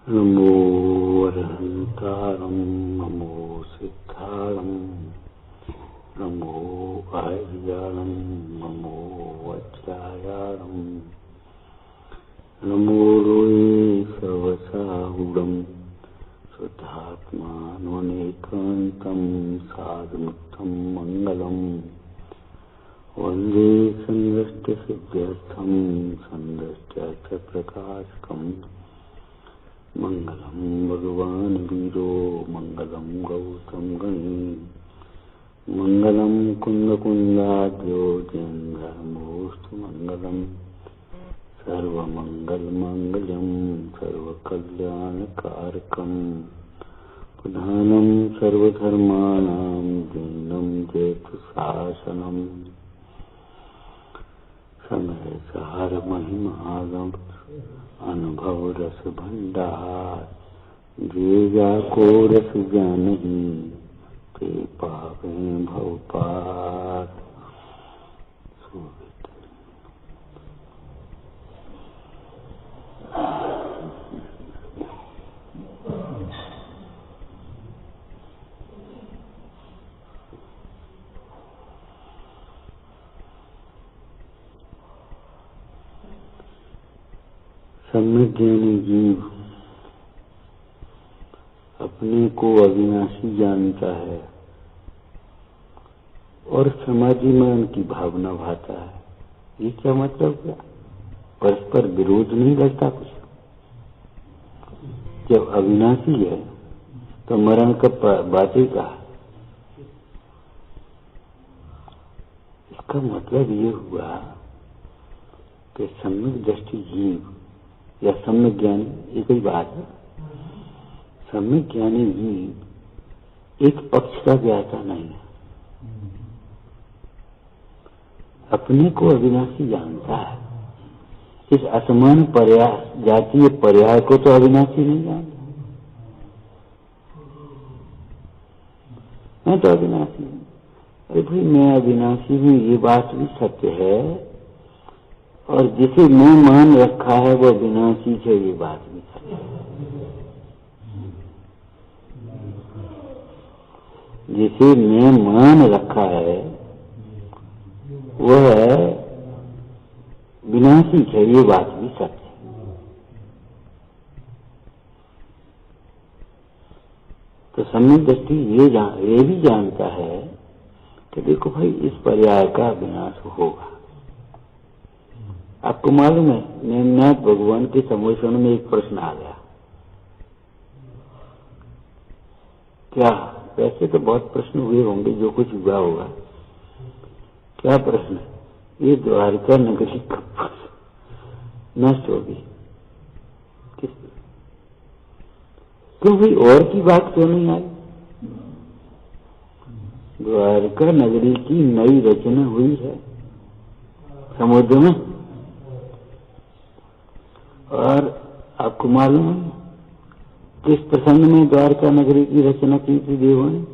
नमो अरहंतारं नमो सिद्धारं नमो आर्याणं नमो वज्रायाणं नमो रोये सर्वसाहुडं शुद्धात्मानोनेकान्तं साधुमुक्तं मङ्गलम् वन्दे सन्दष्टसिद्ध्यर्थं सन्दष्ट्यर्थप्रकाशकम् मंगलम भगवान वीरो मंगलम गौतम गणी मंगलम कुंद कुंदाद्यो जयंधर्मोस्तु मंगलम सर्वमंगल मंगलम सर्वकल्याणकारकम प्रधानम सर्वधर्माणां दीनं जयतु शासनम समय सार महिमागम अनुभव रस भंडार जे जाको रस जानहि ते पावे भव पार। सम्यक ज्ञानी जीव अपने को अविनाशी जानता है और समाधि में उनकी भावना भाता है। ये क्या मतलब? क्या परस्पर विरोध नहीं लगता कुछ? जब अविनाशी है तो मरण का बातें कहा। इसका मतलब ये हुआ कि सम्यक दृष्टि जीव या सम्यक ज्ञानी एक ही बात है। सम्यक ज्ञानी जीव एक पक्ष का ज्ञाता नहीं है, अपने को अविनाशी जानता है। इस असमान पर्याय जातीय पर्याय को तो अविनाशी नहीं जानता। मैं तो अविनाशी हूं। अरे भाई, मैं अविनाशी हूं ये बात भी सत्य है, और जिसे मैं मान रखा है वो विनाशी है ये बात भी सत्य है। जिसे मैं मान रखा है वह विनाशी है ये बात भी सत्य है। तो सम्यक दृष्टि ये भी जानता है कि देखो भाई, इस पर्याय का विनाश होगा। आपको मालूम है, नेमनाथ भगवान के संवेषण में एक प्रश्न आ गया। क्या? वैसे तो बहुत प्रश्न हुए होंगे, जो कुछ हुआ होगा। क्या प्रश्न? ये द्वारका नगरी कब नष्ट होगी? क्यों भाई, और की बात क्यों नहीं आई? द्वारका नगरी की नई रचना हुई है समुद्र में, और आपको मालूम है किस प्रसंग में द्वारका नगरी की रचना की थी देवों ने?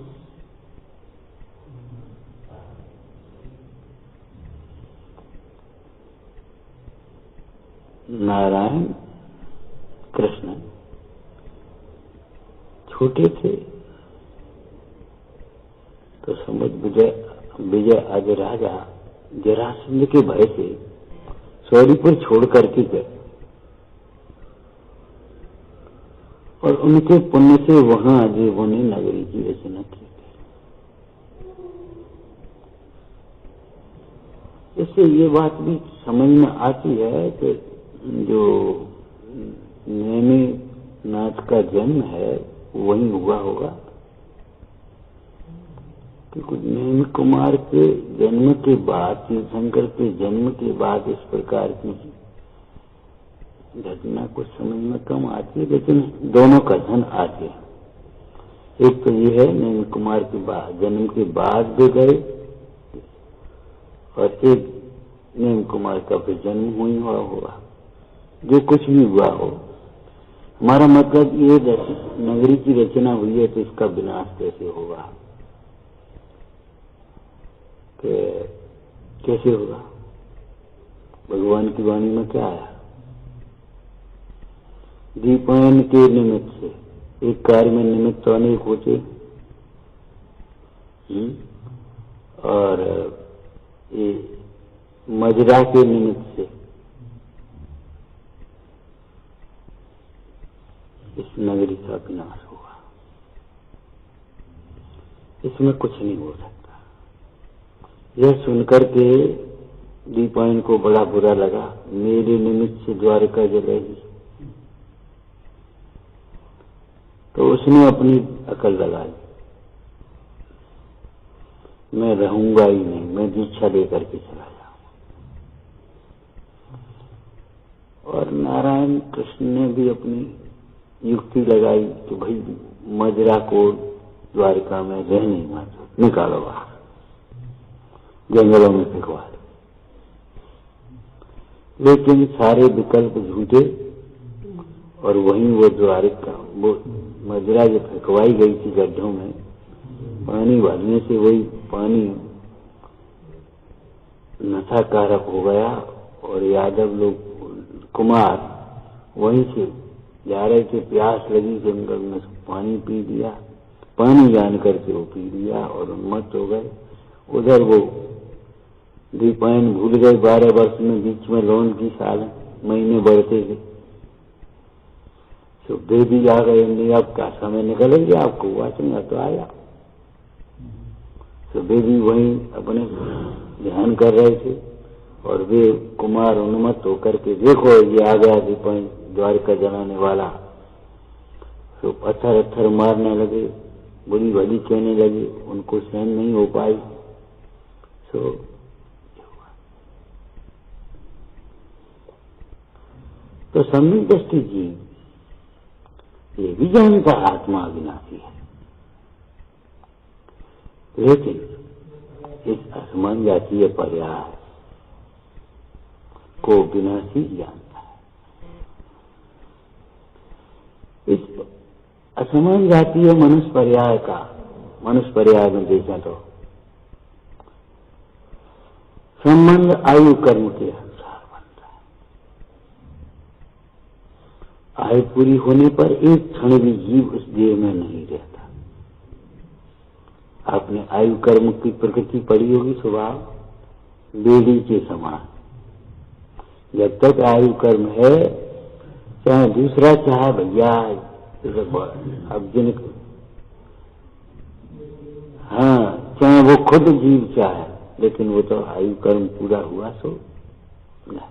नारायण कृष्ण छोटे थे तो समझ विजय आज राजा जरासंध के भय से सौरीपुर छोड़ करके गए, और उनके पुण्य से वहां देवों ने नगरी की रचना की थी। इससे ये बात भी समझ में आती है कि जो नेमिनाथ का जन्म है वही हुआ होगा, क्योंकि नेमि कुमार के जन्म के बाद, तीर्थंकर के जन्म के बाद इस प्रकार की घटना को समझ में कम आती है, लेकिन दोनों कथन आते हैं। एक तो ये है नेमि कुमार के बाद जन्म के बाद भी गए, और एक नेमि कुमार का भी जन्म हुआ होगा। जो कुछ भी हुआ हो, हमारा मतलब ये नगरी की रचना हुई है तो इसका विनाश कैसे होगा? कैसे होगा? भगवान की वाणी में क्या आया? दीपायन के निमित्त से, एक कार्य में निमित्त तो अनेक होते, और ये मजरा के निमित्त से इस नगरी का विनाश होगा। इसमें कुछ नहीं हो सकता। यह सुनकर के दीपायन को बड़ा बुरा लगा, मेरे निमित्त से द्वारका जलेगी। तो उसने अपनी अकल लगा ली, मैं रहूंगा ही नहीं, मैं दीक्षा लेकर के चला जाऊंगा। और नारायण कृष्ण ने भी अपनी युक्ति लगाई कि भाई मजरा को द्वारका में रह नहीं मारता, निकालो बाहर, जंगलों में फेंकवा दो। लेकिन सारे विकल्प झूठे, और वहीं वो द्वारका, वो मजरा जो फेंकवाई गई थी गड्ढों में, पानी भरने से वही पानी नशाकारक हो गया। और यादव लोग, कुमार वहीं से जा रहे थे, प्यास लगी, जंगल में पानी पी लिया, पानी जान करके वो पी लिया और उन्मत्त हो गए। उधर वो दीपायन भूल गए, 12 वर्ष में बीच में लौंड की साल महीने बढ़ते थे। सुखदेव भी आ गए, नहीं अब क्या समय निकल गया, आपको हुआ नहीं, तो आया। सुखदेव भी वहीं अपने ध्यान कर रहे थे, और वे कुमार उन्मत्त होकर के, देखो ये आ गया दीपायन द्वारका जलाने वाला। तो पत्थर अत्थर मारने लगे, बुरी भली कहने लगे, उनको सहन नहीं हो पाई। तो सम्यक दृष्टि जी ये भी जानता आत्मा अविनाशी है, लेकिन इस असमान जातीय पर्याय को विनाशी जानता है। इस असमान जातीय मनुष्य पर्याय का, मनुष्य पर्याय में देखा तो संबंध आयु कर्म के अनुसार बनता है। आयु पूरी होने पर एक क्षण भी जीव उस देह में नहीं रहता। आपने आयु कर्म की प्रकृति पढ़ी होगी, स्वभाव बेड़ी के समान। जब तक आयु कर्म है, चाहे दूसरा चाहे भैया, अब जिन, हाँ, चाहे वो खुद जीव चाहे, लेकिन वो तो आयु कर्म पूरा हुआ सो ना।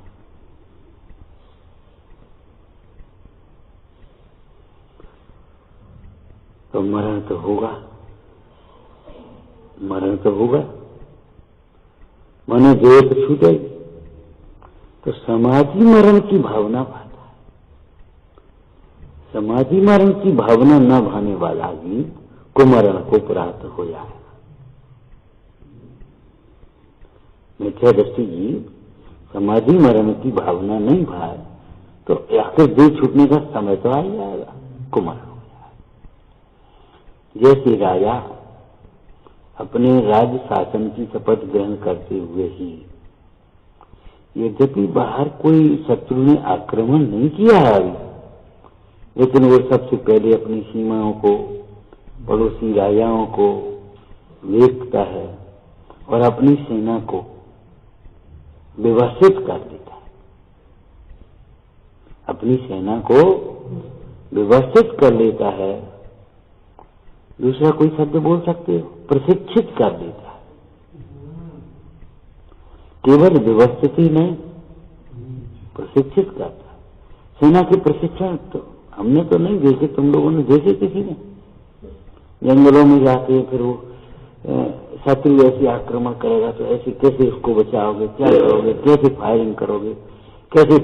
तो मरण तो होगा, मरण तो होगा, मानो देह तो छूटेगी। तो समाधि मरण की भावना पाता है। समाधि मरण की भावना न भाने वाला ही कुमरण को प्राप्त हो जाएगा। मिथ्या दृष्टि जी समाधि मरण की भावना नहीं भाए तो आखिर देह छूटने का समय तो आ ही जाएगा, कुमरण हो जाएगा। जैसे राजा अपने राज्य शासन की शपथ ग्रहण करते हुए ही, यद्यपि बाहर कोई शत्रु ने आक्रमण नहीं किया है अभी, लेकिन वो सबसे पहले अपनी सीमाओं को, पड़ोसी राजाओं को देखता है और अपनी सेना को व्यवस्थित कर देता है। अपनी सेना को व्यवस्थित कर लेता है। दूसरा कोई शब्द बोल सकते हो, प्रशिक्षित कर देता है। केवल व्यवस्थित ही नहीं, प्रशिक्षित करता है। सेना के प्रशिक्षण तो हमने तो नहीं देखे, तुम लोगों ने देखे किसी ने? जंगलों में जाके फिर वो शत्रु ऐसे आक्रमण करेगा तो ऐसे कैसे उसको बचाओगे, क्या करोगे, कैसे फायरिंग करोगे, कैसे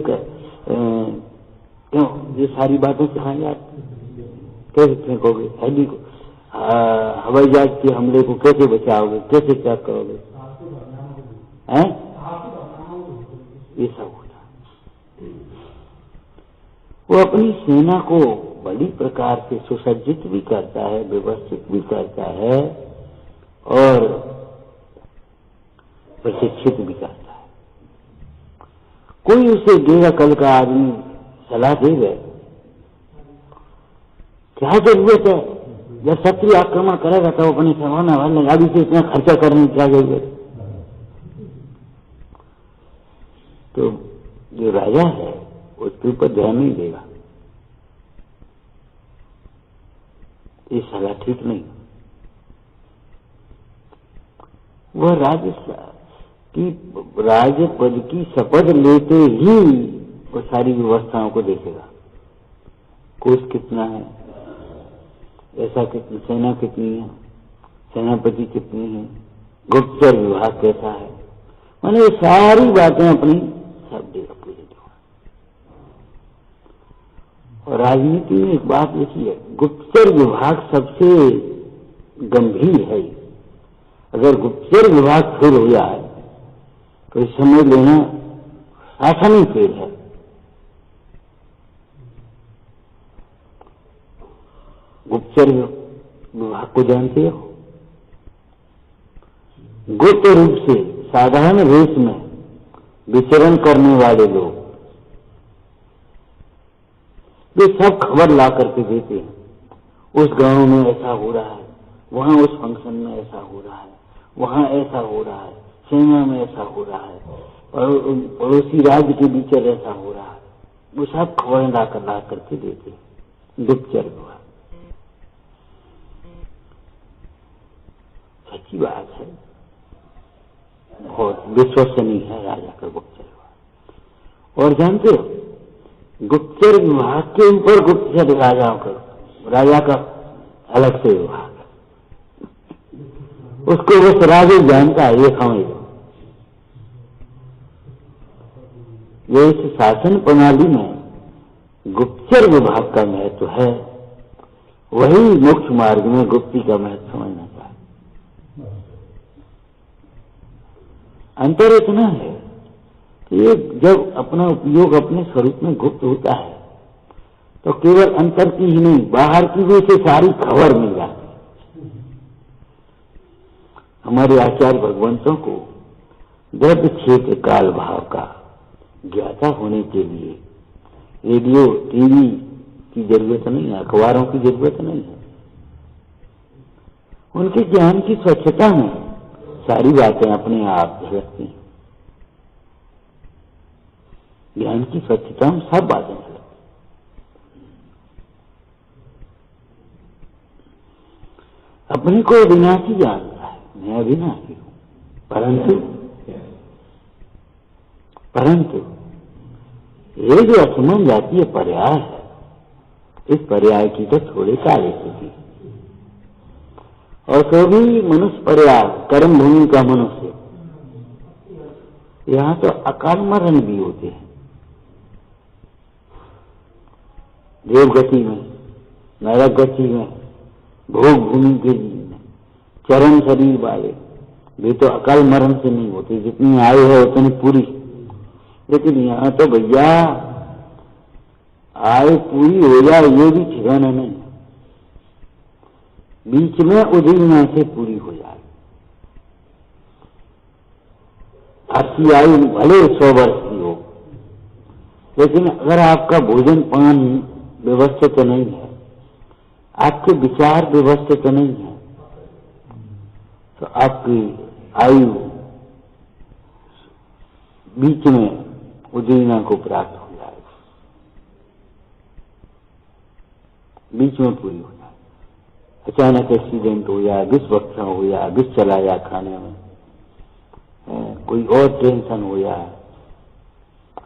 क्यों ये सारी बातें सिखाई जाती। कैसे फेंकोगे, हवाई जहाज के हमले को कैसे बचाओगे, कैसे क्या करोगे, हैं? ये सब होता। वो अपनी सेना को बड़ी प्रकार से सुसज्जित भी करता है, व्यवस्थित भी करता है और प्रशिक्षित भी करता है। कोई उसे देगा, कल का आदमी सलाह दे गए क्या जरूरत है? जब शत्रु आक्रमण करेगा तो अपने होने वाले अभी से इतना खर्चा करने की क्या जरूरत? तो जो राजा है उसके ऊपर ध्यान नहीं देगा। ये सलाह ठीक नहीं। वह राजपद की शपथ लेते ही वो सारी व्यवस्थाओं को देखेगा। कोष कितना है, ऐसा कितनी, सेना कितनी है, सेनापति कितनी है, गुप्तचर विभाग कैसा है, माने ये सारी बातें अपनी सब देगा पूरी। और राजनीति में एक बात लिखी है, गुप्तचर विभाग सबसे गंभीर है। अगर गुप्तचर विभाग फेल हो जाए तो समझ लेना शासन ही फेल है। गुप्तचर विभाग को जानते हो? गुप्त रूप से साधारण वेश में विचरण करने वाले लोग वे सब खबर ला करके देते हैं। उस गांव में ऐसा हो रहा है, वहां उस फंक्शन में ऐसा हो रहा है, वहां ऐसा हो रहा है, सेना में ऐसा हो रहा है, पड़ोसी राज्य के बीच ऐसा हो रहा है। वो सब खबर ला करके देते हैं। गुप्तचर विभाग सच्ची बात है, बहुत विश्वसनीय है राजा का गुप्तचर विभाग। और जानते हो, गुप्तचर विभाग के ऊपर गुप्तचर राजा का अलग से विभाग, उसको बस राजा जानता है, ये समझ लो। ये इस शासन प्रणाली में गुप्तचर विभाग का महत्व है, वही मोक्ष मार्ग में गुप्ती का महत्व समझना चाहिए। अंतर इतना है कि जब अपना उपयोग अपने स्वरूप में गुप्त होता है तो केवल अंतर की ही नहीं, बाहर की भी से सारी खबर मिल जाती है। हमारे आचार्य भगवंतों को द्रव्य क्षेत्र काल भाव का ज्ञाता होने के लिए रेडियो टीवी की जरूरत नहीं है, अखबारों की जरूरत नहीं है। उनके ज्ञान की स्वच्छता में सारी बातें अपने आप झलकती हैं। ज्ञान की स्वच्छता में सब बातें झलकती। अपने को अविनाशी जानता है, मैं अविनाशी हूं, परंतु ये जो असमन जातीय पर्याय है, इस पर्याय की तो थोड़े कार्य होती, और तो भी मनुष्य पर्याय, कर्म भूमि का मनुष्य, यहां तो अकाल मरण भी होते हैं। देव गति में, नरक गति में, भोग भूमि के में, चरम शरीर वाले वे तो अकाल मरण से नहीं होते, जितनी आयु है उतनी पूरी। लेकिन यहाँ तो भैया आयु पूरी हो जाए ये भी ठिकाना नहीं, बीच में उदीना से पूरी हो जाए। आपकी आयु भले 100 वर्ष की हो, लेकिन अगर आपका भोजन पान व्यवस्थित नहीं है, आपके विचार व्यवस्थित नहीं है, तो आपकी आयु बीच में उदीना को प्राप्त हो जाएगी, बीच में पूरी हो जाए। अचानक एक्सीडेंट हो जाए, विष भक्षण हो जाए, विष चला जाए खाने में, कोई और टेंशन हो जाए,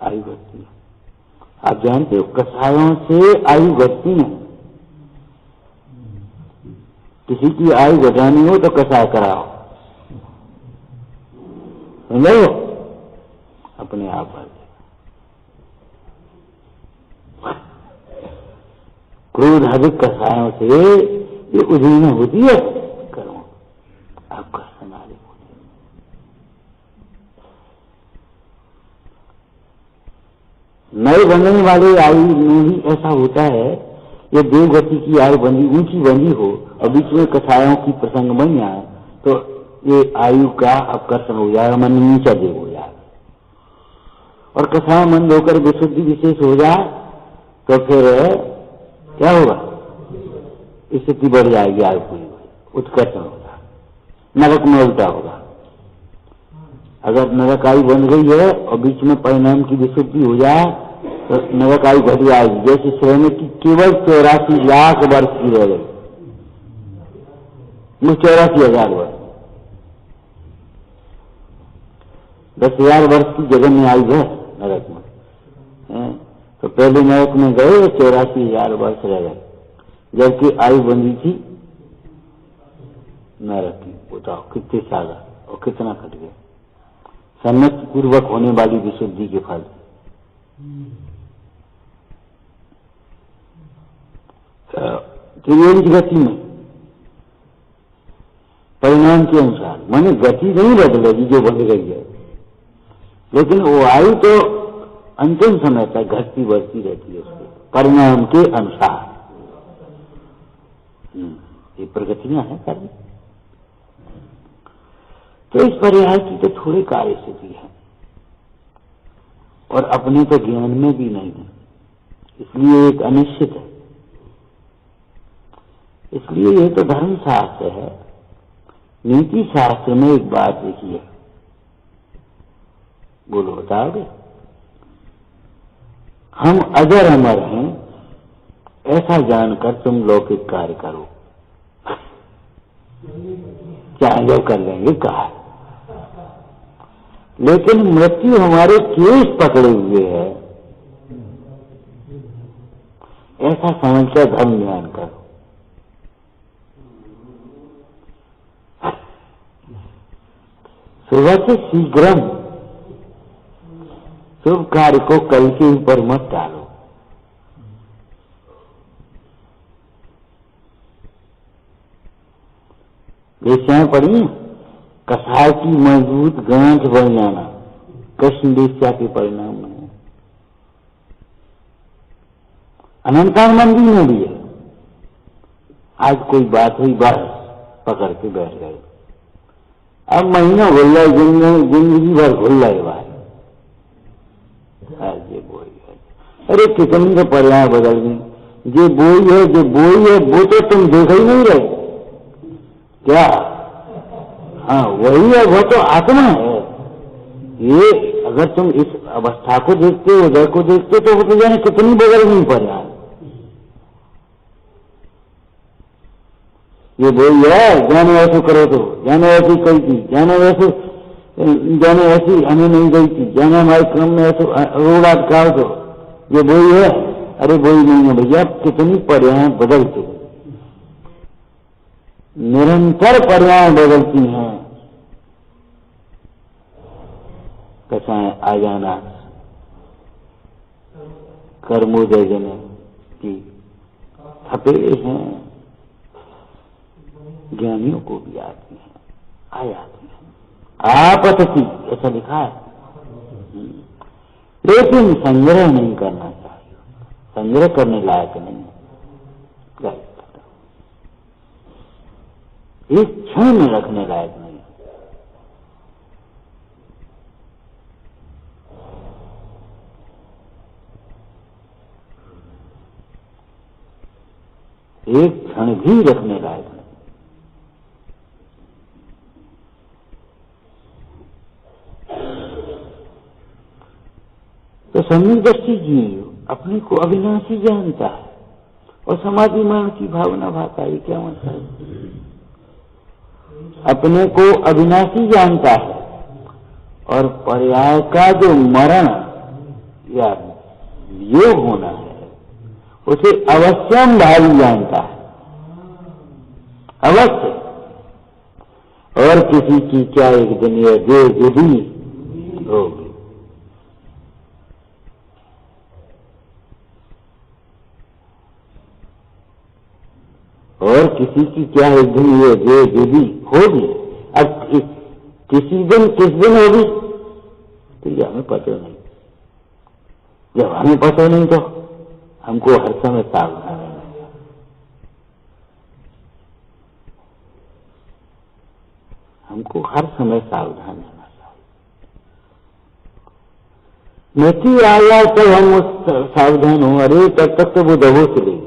आयु घटती है। आप जानते हो कषायों से आयु घटती है। किसी की आयु घटानी हो तो कषाय कराओ, समझो, अपने आप बढ़ जाए। क्रोध अधिक कषायों से ये उदीना होती है, करो आपका समाधि होती है। नए बनने वाले आयु में भी ऐसा होता है, ये देवगति की आयु बंदी ऊंची बंदी हो और बीच में कषायों की प्रसंग बन जाए तो ये आयु का आकर्षण हो जाएगा, मन नीचा देव हो जाएगा। और कषाय मन होकर विशुद्धि विशेष हो जाए तो फिर क्या होगा? स्थिति बढ़ जाएगी, आयु पूरी हुई, उत्कर्षण होगा, नरक में उल्टा होगा। अगर नरक आयु बन गई है और बीच में परिणाम की विशुद्धि हो जाए तो नरक आयु घट जाएगी। जैसे श्रेणी की केवल 84 लाख वर्ष की रह गई, 84,000 वर्ष, 10,000 वर्ष की जगह में आयु है नरक में। तो पहले नरक में गए 84,000 वर्ष रह गए, जबकि आयु बनी थी नरक की। बताओ कितने साल और कितना कट गया, सम्यक पूर्वक होने वाली विशुद्धि के फल। त्रिवेणी गति में परिणाम के अनुसार, माने गति नहीं बदलेगी जो बदल गई है, लेकिन वो आयु तो अंतिम समय तक घटती बढ़ती रहती है उसके परिणाम के अनुसार। ये प्रगतियां हैं कर्म। तो इस पर्याय की तो थोड़ी कार्य स्थिति है और अपने तो ज्ञान में भी नहीं है, इसलिए एक अनिश्चित है। इसलिए ये तो धर्म शास्त्र है। नीति शास्त्र में एक बात लिखी है, बोलो बताओगे? हम अजर अमर हैं ऐसा जानकर तुम लौकिक कार्य करो, चाहे जो कर लेंगे कहा। लेकिन मृत्यु हमारे केस पकड़े हुए है ऐसा समझकर धर्म ज्ञान करो। सुबह से शीघ्रम शुभ कार्य को कल के ऊपर मत डालो। वेश्याएं पड़ी, कसाय की मजबूत गांठ बन जाना कृष्ण वेश्या के परिणाम में। अनंतान मंदिर में भी है। आज कोई बात हुई, बस पकड़ के बैठ गए। अब महीना भूल रहा है, जिंदगी भर भूल रहे भाई। ये बोई है, अरे कितनी का पर्याय बदल गई। जो बोई है वो तो तुम देख ही नहीं रहे क्या? हाँ वही है, वो तो आत्मा है। ये अगर तुम इस अवस्था को देखते हो, उधर को देखते हो, तो वो तो जाने कितनी बदल गई पर्याय। ये बोई है, जाने ऐसे करो तो, जाने ऐसी कही थी, जाने ऐसी हमें नहीं गई थी, जाने हमारे क्रम में ऐसे रोड अटकाओ तो ये बोई है। अरे बोई नहीं है भैया, कितनी पर्याय बदलती, निरंतर पर्याय बदलती हैं। कसाएं आ जाना कर्मोदय जने की थपे हैं, ज्ञानियों को भी आती हैं, आ जाती हैं। आपत्ति ऐसा लिखा है, लेकिन संग्रह नहीं करना चाहिए, संग्रह करने लायक नहीं है। इस क्षण में रखने लायक नहीं। एक क्षण भी रखने लायक नहीं। तो सम्यक दृष्टि जीव अपने को अविनाशी जानता है और समाधि मरण की भावना भाता है। क्या मतलब है? अपने को अविनाशी जानता है और पर्याय का जो मरण या वियोग होना है उसे अवश्यम भावी जानता है, अवश्य। और किसी की क्या एक दिन यह जो जुदी होगी। और किसी की क्या एक दिन ये जो जुदी होगी। अब किसी दिन किस दिन होगी तो ये हमें पता नहीं। जब हमें पता नहीं तो हमको हर समय सावधान रहना चाहिए। हमको हर समय सावधान रहना चाहिए। मृत्यु आया तब हम सावधान हो, अरे तब तक तो वो दबो चलेगी।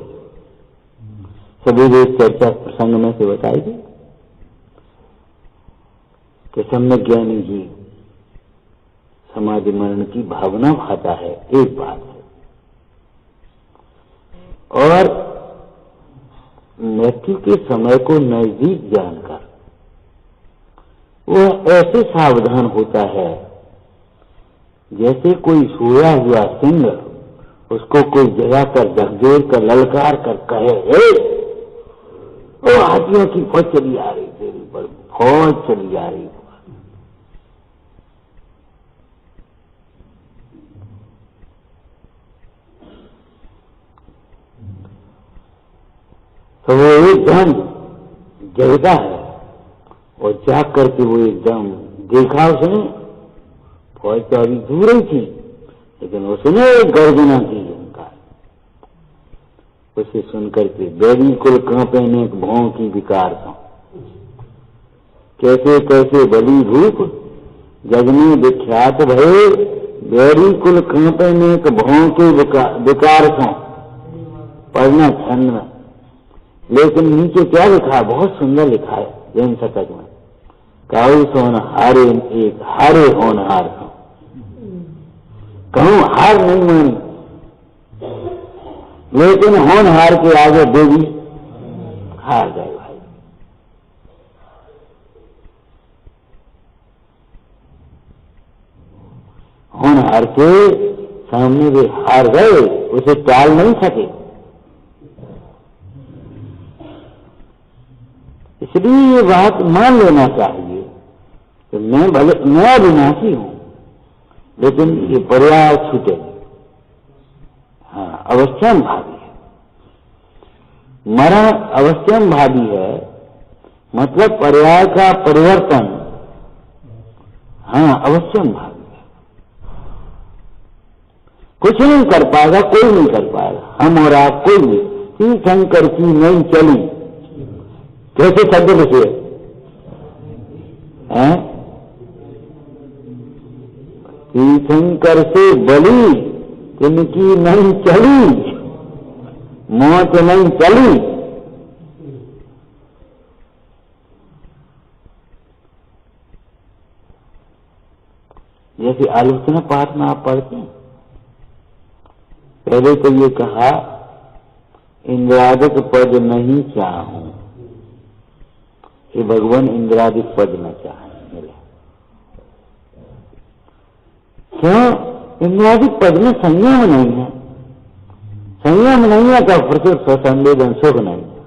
सवेरे इस चर्चा प्रसंग में से बताई गई कि सम्यक ज्ञानी जी समाधि मरण की भावना भाता है, एक बात है। और मृत्यु के समय को नजदीक जानकर वह ऐसे सावधान होता है जैसे कोई सोया हुआ सिंह उसको कोई जगह कर झकझोर कर ललकार कर कहे, ओ हाथियों की फौज चली आ रही, तेरी पर फौज चली आ रही। तो वो एकदम जगता है और जाग करके वो एकदम देखा उसने, फौज तो अभी दूर ही थी लेकिन उसने एक गर्जना की उनका, उसे सुनकर के बैरी कुल कांपे ने भौं की विकार था, कैसे कैसे बली रूप जग में विख्यात भये, बैरी कुल कांपे ने भौं के विकार था। पढ़ना छंद में, लेकिन नीचे क्या लिखा है, बहुत सुंदर लिखा है जैन शतक में, काऊ सोन हारे एक हारे होनहार था। कहूं हार नहीं मानी, लेकिन होनहार के आगे देवी हार गए भाई। होनहार के सामने वे हार गए, उसे टाल नहीं सके। इसलिए ये बात मान लेना चाहिए कि मैं अविनाशी हूं, लेकिन ये पर्याय छूटे। हाँ, अवश्यम भावी है, मरण अवश्यम भावी है, मतलब पर्याय का परिवर्तन हाँ अवश्यम भावी है। कुछ नहीं कर पाएगा, कोई नहीं कर पाएगा, हम और आप कोई नहीं। तीर्थंकर की नहीं चली, कैसे शब्द लिखे हैं, तीर्थंकर से बली इनकी नहीं चली, मौत नहीं चली। जैसे आलोचना पाठ में आप पढ़ते हैं, पहले तो ये कहा इंद्रादिक पद नहीं चाहूं, कि भगवान इंद्रादिक पद न चाहे मिले। क्यों? इंद्रादिक पद में संयम नहीं है, संयम नहीं है तो प्रचुर स्वसंवेदन सुख नहीं है।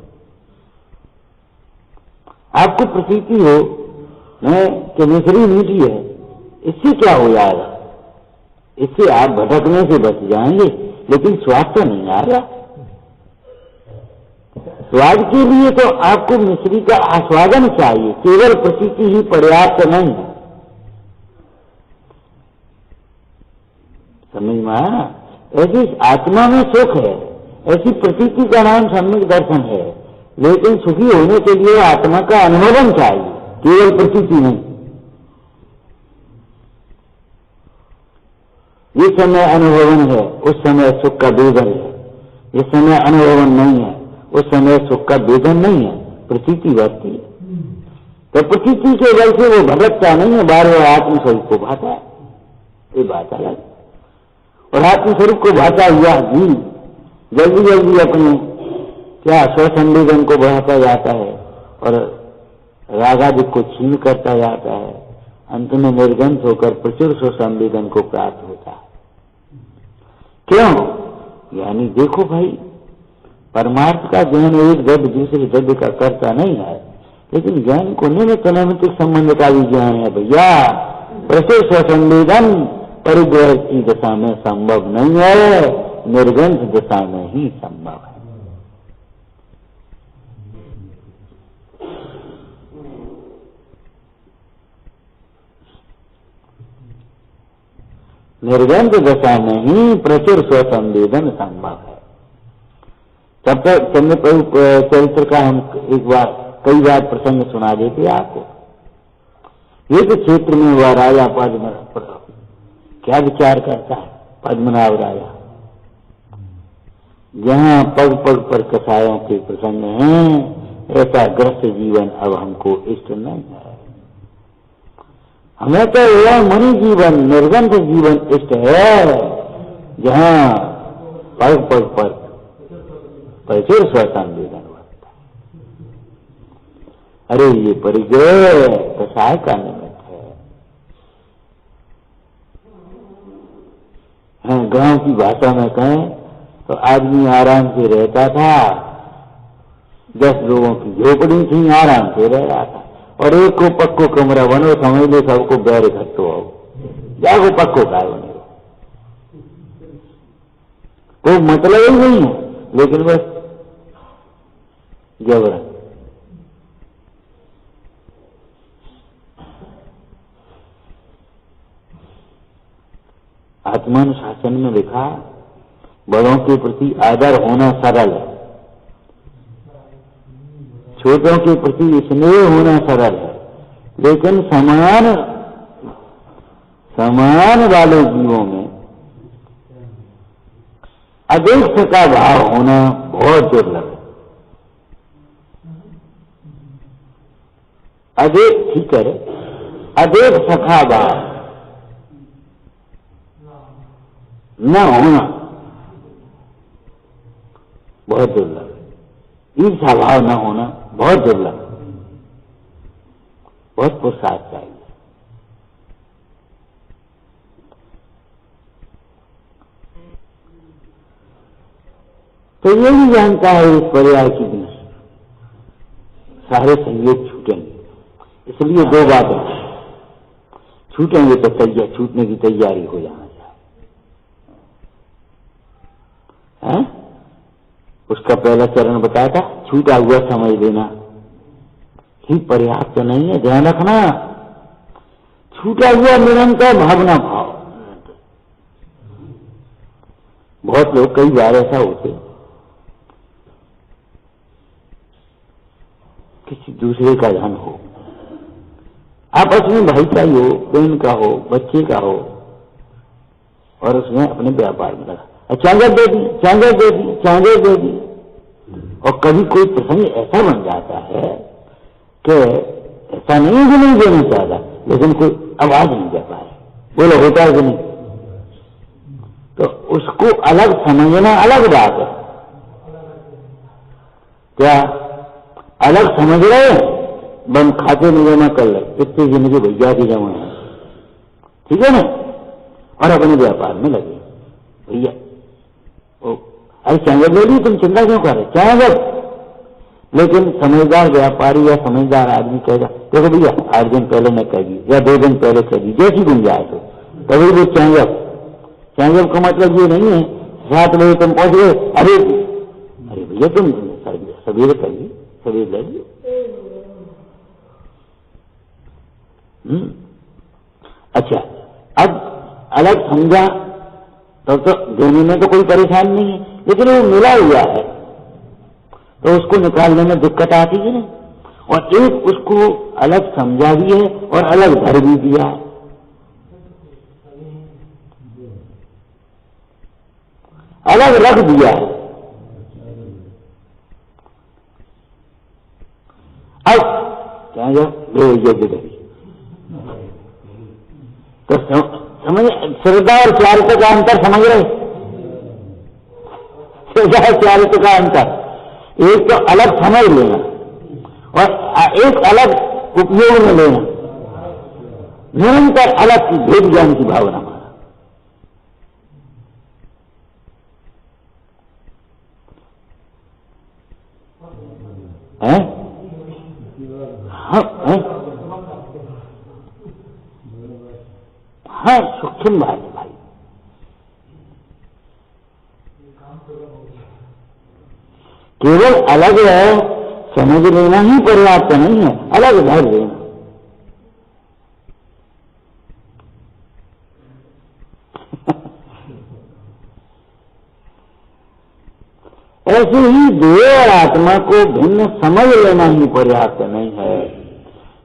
आपको प्रतीति हो कि मिश्री मीठी है, इससे क्या हो जाएगा, इससे आप भटकने से बच जाएंगे, लेकिन स्वाद तो नहीं आएगा। स्वाद के लिए तो आपको मिश्री का आस्वादन चाहिए, केवल प्रतीति ही पर्याप्त नहीं है। समझ में आया? ऐसी आत्मा में सुख है, ऐसी प्रतीति का नाम सम्यक दर्शन है, लेकिन सुखी होने के लिए आत्मा का अनुभवन चाहिए, केवल प्रतीति नहीं। जिस समय अनुभवन है उस समय सुख का वेदन है, जिस समय अनुभवन नहीं है उस समय सुख का वेदन नहीं है, प्रतीति बढ़ती है। तो प्रतीति के बल से वो भटकता नहीं है, बार बार आत्मस्वरूप को भाता है, ये बात अलग। और आत्मस्वरूप को भाता हुआ जी जल्दी जल्दी अपने क्या स्वसंवेदन को बढ़ाता जाता है और रागादिक को छीन करता जाता है, अंत में निर्गंध होकर प्रचुर स्वसंवेदन को प्राप्त होता है। क्यों? यानी देखो भाई, परमार्थ का ज्ञान एक द्रव्य दूसरे द्रव्य का करता नहीं है, लेकिन ज्ञान को निमित्त नैमित्तिक संबंध का भी ज्ञान है भैया। प्रचुर स्वसंवेदन परिग्रह की दशा में संभव नहीं है, निर्गंध दशा में ही संभव है। निर्गंध दशा में ही प्रचुर स्वसंवेदन संभव है। तब तक चंद्रप्रभु चरित्र का हम कई बार प्रसंग सुना देते आपको। एक क्षेत्र में वह राजा पद्म क्या विचार करता है, पद्मनाभ राजा जहां पग पग पर कसायों के प्रसंग हैं, ऐसा ग्रस्त जीवन अब हमको इष्ट नहीं है। हमें तो यह मुनि जीवन, निर्गंध जीवन इष्ट है, जहां पग पग पर प्रचुर स्वसंवेदन होता। अरे ये परिग्रह कसाय का निमित्त है। गांव की भाषा में कहें तो आदमी आराम से रहता था, 10 लोगों की झोपड़ी थी, आराम से रह रहा था, और एक को पक्को कमरा बनो, समझ लो सबको बैर इकट्ठो हो जाओ, पक्को काय बने, कोई मतलब ही नहीं है, लेकिन बस जबरन। आत्मानुशासन में लिखा, बड़ों के प्रति आदर होना सरल है, छोटों के प्रति स्नेह होना सरल है, लेकिन समान वाले जीवों में अधिक का भाव होना बहुत दुर्लभ है। अधिक ठीक है, अधिक सखा भाव न होना बहुत दुर्लभ है। ईर्षा भाव न होना बहुत दुर्लभ है। बहुत पुरुषार्थ चाहिए। तो ये भी जानता है इस पर्याय की बिना सारे संयोग छूटेंगे, इसलिए 2 बातें छूटेंगे तो छूटने की तैयारी हो जाना चाहिए। उसका पहला चरण बताया था, छूटा हुआ समझ लेना ही पर्याप्त नहीं है, ध्यान रखना। छूटा हुआ निरंतर भावना भाव। बहुत लोग कई बार ऐसा होते, किसी दूसरे का धन हो, आपस में भाई का ही हो, बहन का हो, बच्चे का हो, और उसमें अपने व्यापार में लगा, चांगर दे दी, चांगर दे दी, चांगर दे दी। और कभी कोई प्रसंग ऐसा बन जाता है कि ऐसा नहीं कि नहीं देना चाहता, लेकिन कोई आवाज नहीं दे पाए, बोलो होता है कि नहीं, तो उसको अलग समझना अलग बात है। क्या अलग समझ रहे, बंद खाते में जमा कर ले, इतनी जिंदगी भैया की जमा है, ठीक है ना, और अपने व्यापार में लगे। भैया अरे चांगर ले ली, तुम चिंता क्यों कर रहे, चांगर। लेकिन समझदार व्यापारी या समझदार आदमी कहेगा, देखो भैया 8 दिन पहले न कह दी या 2 दिन पहले कह दी, जैसी गुंजाइश हो, तभी वो चांगर। चांगर का मतलब ये नहीं है 7 बजे तुम पहुंच गए, अरे भैया तुम सवेरे करिए, सवेरे ले लीजिए। अच्छा, अब अलग समझा तो देने में तो कोई परेशानी नहीं है, लेकिन वो मिला हुआ है तो उसको निकालने में दिक्कत आती है ना। और एक उसको अलग समझा भी है और अलग धर भी दिया है। अलग रख दिया है। अब क्या तो समझ, श्रद्धा और चारित्र का अंतर समझ रहे, श्रद्धा और चारित्र का अंतर, एक तो अलग समझ लेना और एक अलग उपयोग में लेना, निरंतर अलग की भेद ज्ञान की भावना हमारा। है? हाँ, सूक्ष्म बात है भाई। केवल अलग है समझ लेना ही पर्याप्त नहीं है, अलग धर लेना। ऐसे ही देह और आत्मा को भिन्न समझ लेना ही पर्याप्त नहीं है।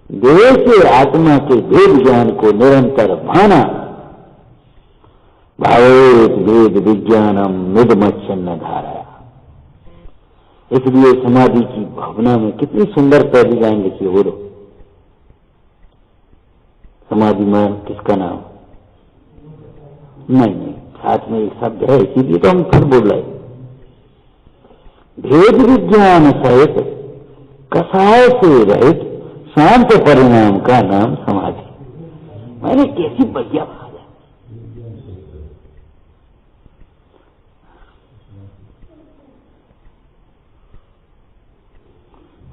देह से आत्मा के भेद ज्ञान को निरंतर भाना, भावेत भेद विज्ञानम निदमच्छिन्न धाराया। इसलिए समाधि की भावना में कितनी सुंदर पहली लाइन लिखी, बोलो समाधि में किसका नाम? नहीं, साथ में एक शब्द है, इसीलिए तो हम फिर बोल रहे। भेद विज्ञान सहित कसाय से रहित शांत परिणाम का नाम समाधि। मैंने कैसी बढ़िया बात है।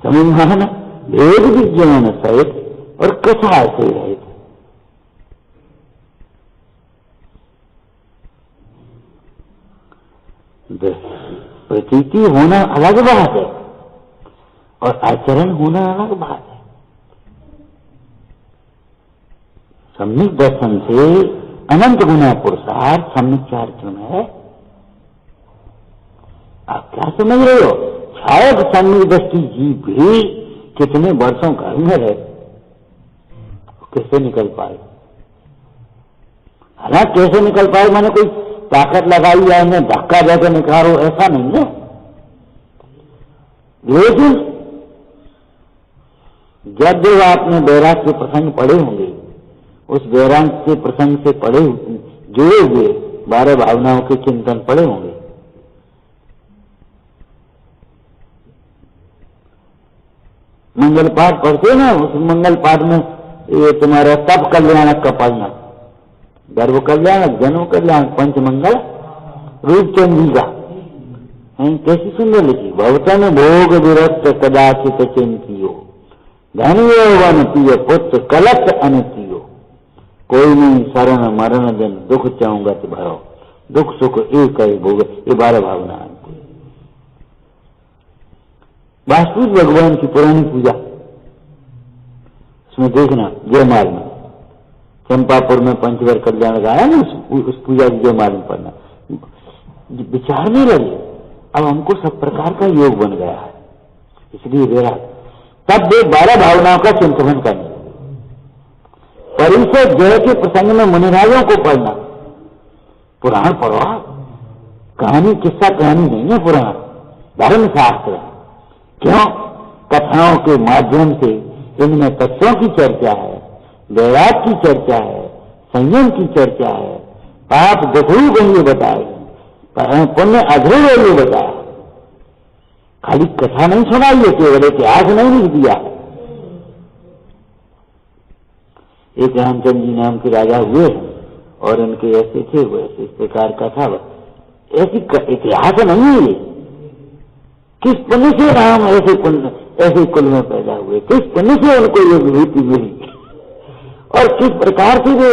समझना, भेद विज्ञान सहित और कसाय से रहित। प्रतीति होना अलग बात है और आचरण होना अलग बात है। सम्यक दर्शन से अनंत गुना पुरुषार्थ सम्यक चारित्र में है। आप क्या समझ रहे हो? शायद सम्यक दृष्टि जीव भी कितने वर्षों घर में रहे, कैसे निकल पाए? हालांकि कैसे निकल पाए मैंने कोई ताकत लगाई या इन्हें धक्का देकर निकालो, ऐसा नहीं है। लेकिन जब जब आपने बैराग के प्रसंग पढ़े होंगे, उस बैराग के प्रसंग से पढ़े जुड़े हुए 12 भावनाओं के चिंतन पढ़े होंगे, मंगल पाठ पढ़ते ना, उस मंगल पाठ में ये तुम्हारा तप कल्याणक का पढ़ना, गर्भ कल्याणक, जन्म कल्याणक, पंच मंगल रूपचंद का कैसी सुंदर लिखी। भवतन भोग विरक्त कदाचित चिंतियो, धनियो वन पिय पुत्र कलत अनतियो, कोई नहीं शरण मरण जन दुख चाहूंगत भरो, दुख सुख एक ही भोग। ये 12 भावना है। वास्तविक भगवान की पुरानी पूजा, उसमें देखना जयमाल में चंपापुर में पंचवर कल्याण गाया ना, उस पूजा की जयमाल में पढ़ना, विचारने लगे अब हमको सब प्रकार का योग बन गया है। इसलिए वेरा तब वे 12 भावनाओं का चिंतन करने लगे। परिषद जय के प्रसंग में मुनिराजों को पढ़ना, पुराण पढ़ो, कहानी किस्सा कहानी नहीं है, पुराण धर्म शास्त्र है। क्यों? कथाओं के माध्यम से इनमें तत्वों की चर्चा है, वैराग की चर्चा है, संयम की चर्चा है, पाप दुखरू को ये बताए, पुण्य अधूर ये बताया। खाली कथा नहीं सुनाई है, केवल इतिहास नहीं लिख दिया। एक रामचंद्र जी नाम के राजा हुए और उनके ऐसे थे, वो ऐसे इस प्रकार का था, ऐसी इतिहास नहीं है। किस पुण्य से राम ऐसे कुल में पैदा हुए, किस पुण्य से उनको ये विभूति मिली और किस प्रकार से वे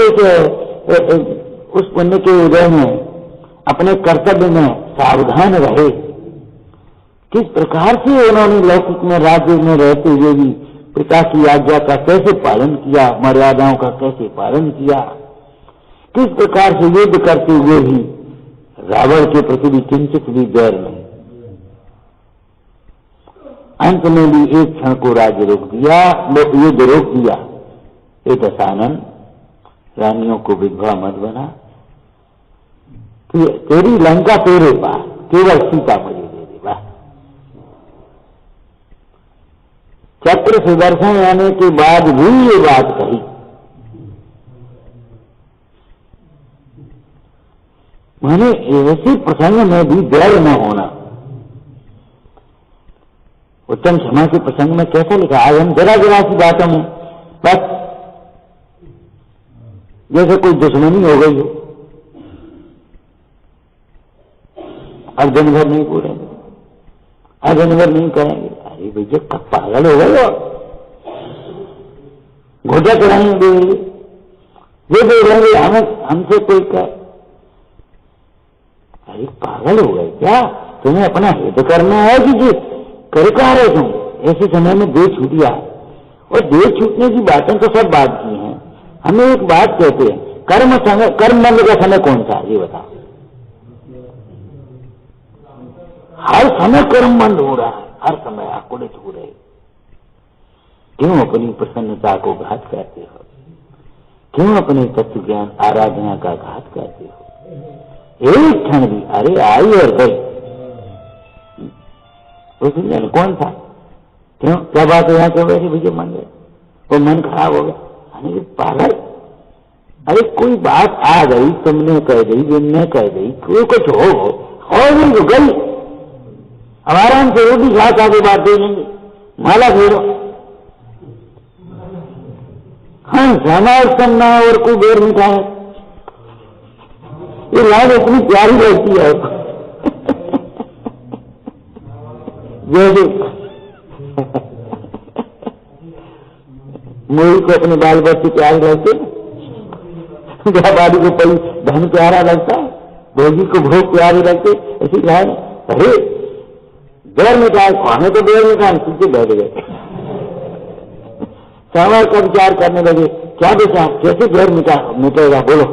उस पुण्य के उदय में अपने कर्तव्य में सावधान रहे, किस प्रकार से उन्होंने लौकिक में राज्य में रहते हुए भी पिता की आज्ञा का कैसे पालन किया, मर्यादाओं का कैसे पालन किया, किस प्रकार से युद्ध करते हुए भी रावण के प्रति भी किंचित भी डर नहीं, अंत में भी एक क्षण को राज्य रोक दिया, युद्ध रोक दिया। ये दशानन रानियों को विधवा मत बना, तेरी लंका तेरे पास, केवल सीता मुझे दे दे बस। चक्र सुदर्शन आने के बाद भी ये बात कही। मैंने ऐसे प्रसंग में भी डर न होना। उत्तम क्षमा के प्रसंग में कैसा लिखा, आज हम जरा जरा सी बातों में बस जैसे कोई दुश्मनी हो गई हो, अब दिन भर नहीं बोलेंगे, अब दिन भर नहीं करेंगे। अरे भैया कब पागल हो गए हो, घुटक रहेंगे, ये बोलेंगे हमसे कोई कहे, अरे पागल हो गए क्या? तुम्हें अपना हित करना है कि कर कहा रहे तुम? ऐसे समय में देह छूट गया, और देह छूटने की बातें तो सब बात की हैं। हमें एक बात कहते हैं, कर्म बंद का समय कौन सा है ये बताओ? हर समय कर्म बंद हो रहा है, हर समय आकुलित हो रहे। क्यों अपनी प्रसन्नता को घात करते हो? क्यों अपने तत्व ज्ञान आराधना का घात करते हो? एक क्षण भी, अरे आई और गई, उसने जाने कौन था, क्यों, क्या बात है, यहाँ क्यों बैठे भैया मन गए, वो मन खराब हो गया। अरे पागल, अरे कोई बात आ गई, तुमने कह दी, जिनने कह दी, कोई कुछ हो नहीं तो गई, हमारा हम से रोटी खा खा के बात दे देंगे, माला फेरो। हाँ समाज करना और कोई बेर नहीं खाए, ये लाइन इतनी प्यारी रहती है जैसे मोही को अपने बाल बच्चे प्यारे लगते, बाड़ी को पई धन प्यारा लगता है, भोगी को भोग प्यारे लगते, ऐसी लाइन। अरे देर मिटाए, खाने तो देर मिटाए, सीधे बैठ गए, समाज का विचार करने लगे, क्या विचार, कैसे देर मिटेगा, बोलो।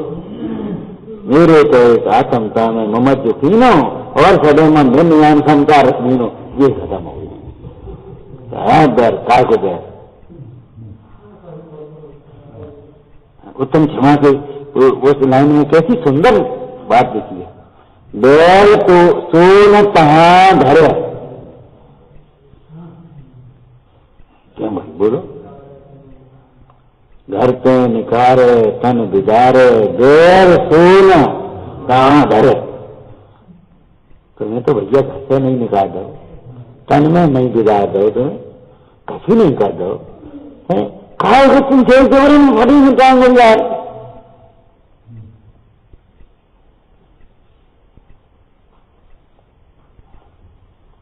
मेरे तो एक आत्मता में ममत जो पीनो और सदैव में ब्रह्मयान समता रश्मीनो, ये खत्म हो गई। दर काय को दर उत्तम क्षमा के उस लाइन में कैसी सुंदर बात लिखी है, बैल तो सोन तहां धरे, क्या भाई बोलो, घर पे निकारे तन बिगारे, बैल सोन तहां धरे। तुम्हें तो भैया घर से नहीं निकाल दो, तन में नहीं बिगाड़ दो, तुम्हें कभी नहीं कर दो, खाओगे तुम खेल के बड़ी निकाल मिल जाए।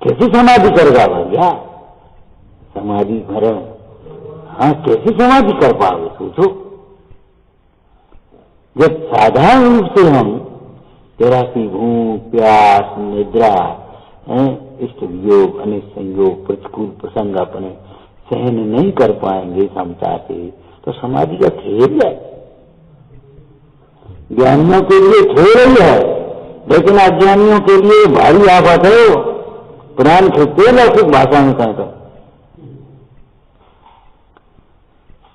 कैसी समाधि करेगा भैया, समाधि भरण, हाँ कैसी समाधि कर पाओगे सोचो। जब साधारण रूप से हम जरा सी भूख प्यास निद्रा इष्ट वियोग अनिष्ट संयोग प्रतिकूल प्रसंग अपने सहन नहीं कर पाएंगे क्षमता से, तो समाधि का खेल है। ज्ञानियों के लिए खेल ही है, लेकिन अज्ञानियों के लिए भारी आफत है। पुराण खींचते लौकिक भाषा में कहें तो,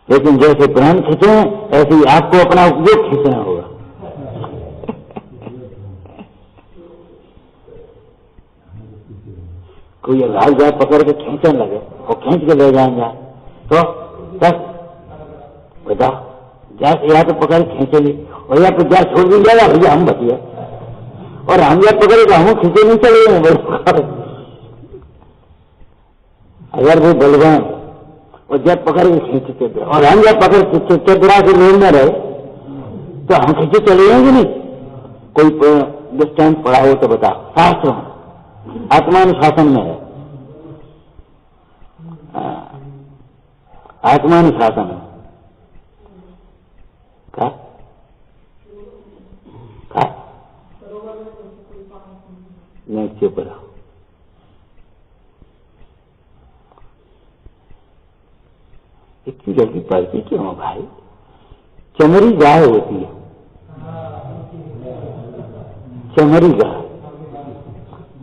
लेकिन जैसे पुराण खींचे ऐसे ही आपको अपना उपयोग खींचना होगा। कोई लाल जाए पकड़ के खींचने लगे और खींच के ले जाएंगे तो बस बता जा, या तो पकड़ खींचे ली और या तो जा छोड़ दी जाएगा, भैया हम बचिए, और हम जब पकड़ेगा हम खींचे नहीं चले गए। अगर वो बलवान और जब पकड़ के खींचते थे और हम जब पकड़ चतुरा से लोग न रहे तो हम खींचे चले जाएंगे नहीं। कोई दृष्टांत पढ़ा हो तो बता, शास्त्र आत्मानुशासन में है, आत्मानुशासन है का नहीं, चुप रहो। इतनी जल्दी पड़ती क्यों भाई, चमरी गाय होती है, चमरी गाय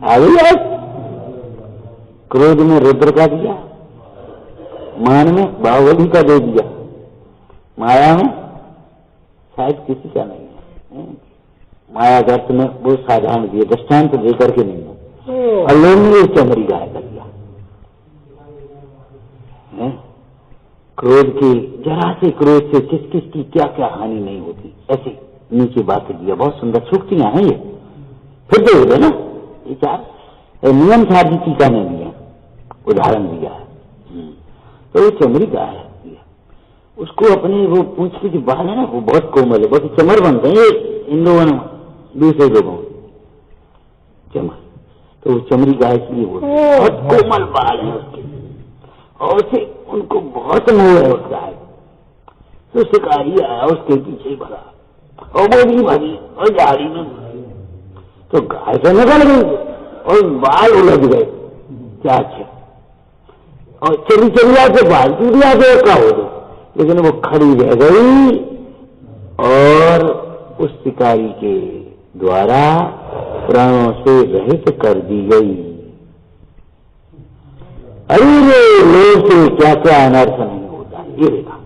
आज क्रोध में रुद्र का दिया, मान में बाहुबली का दे दिया, माया में शायद किसी का नहीं है। माया गर्त में वो साधारण दिए, दृष्टांत देकर के नहीं है, और लोग ने चमरी गाय कर दिया। क्रोध की जरा से क्रोध से किस किस की क्या क्या हानि नहीं होती, ऐसी नीचे बातें दिया, बहुत सुंदर सूक्तियां हैं ये। फिर देख दो ना, ये चार नियम साधी टीका ने दिया, उदाहरण दिया है। तो वो चमड़ी का है, उसको अपने वो पूंछ के जो बाल है ना वो बहुत कोमल है, बहुत चमर बनते हैं इन लोगों में, दूसरे लोगों चमर, तो वो चमड़ी गाय के लिए बहुत कोमल बाल है उसके, और उसे उनको बहुत मोह है उस गाय। तो शिकारी आया उसके पीछे भरा और वो भी भरी और झाड़ी में, तो गाय से निकल गई और बाल उलझ गए, क्या अच्छा, और चली चलिया के बाल टूटिया से क्या हो गए, लेकिन वो खड़ी रह गई और उस शिकारी के द्वारा प्राणों से रहित कर दी गई। अरे लोग से क्या क्या अनर्थ नहीं होता, ये देखा।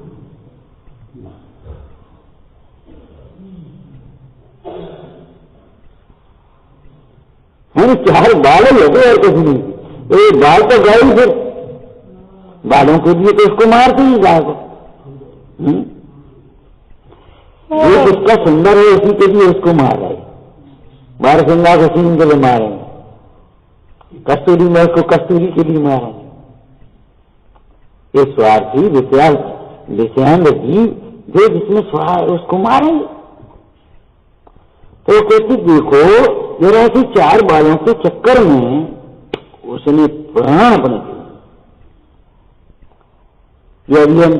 मैंने चार बाल हो गए और कुछ नहीं, बाल तो गए ही, फिर बालों के लिए तो उसको मारते ही गाय को। ये जिसका सुंदर है उसी के लिए उसको मार रहे, बारसिंगा को सीन के लिए मारेंगे, कस्तूरी में उसको कस्तूरी के लिए मारेंगे। ये स्वार्थी विषयांग जीव जो जिसमें स्वार्थ उसको मारेंगे। तो कहते देखो जरा से 4 बालों के चक्कर में उसने प्राण अपने दिए। अभी हम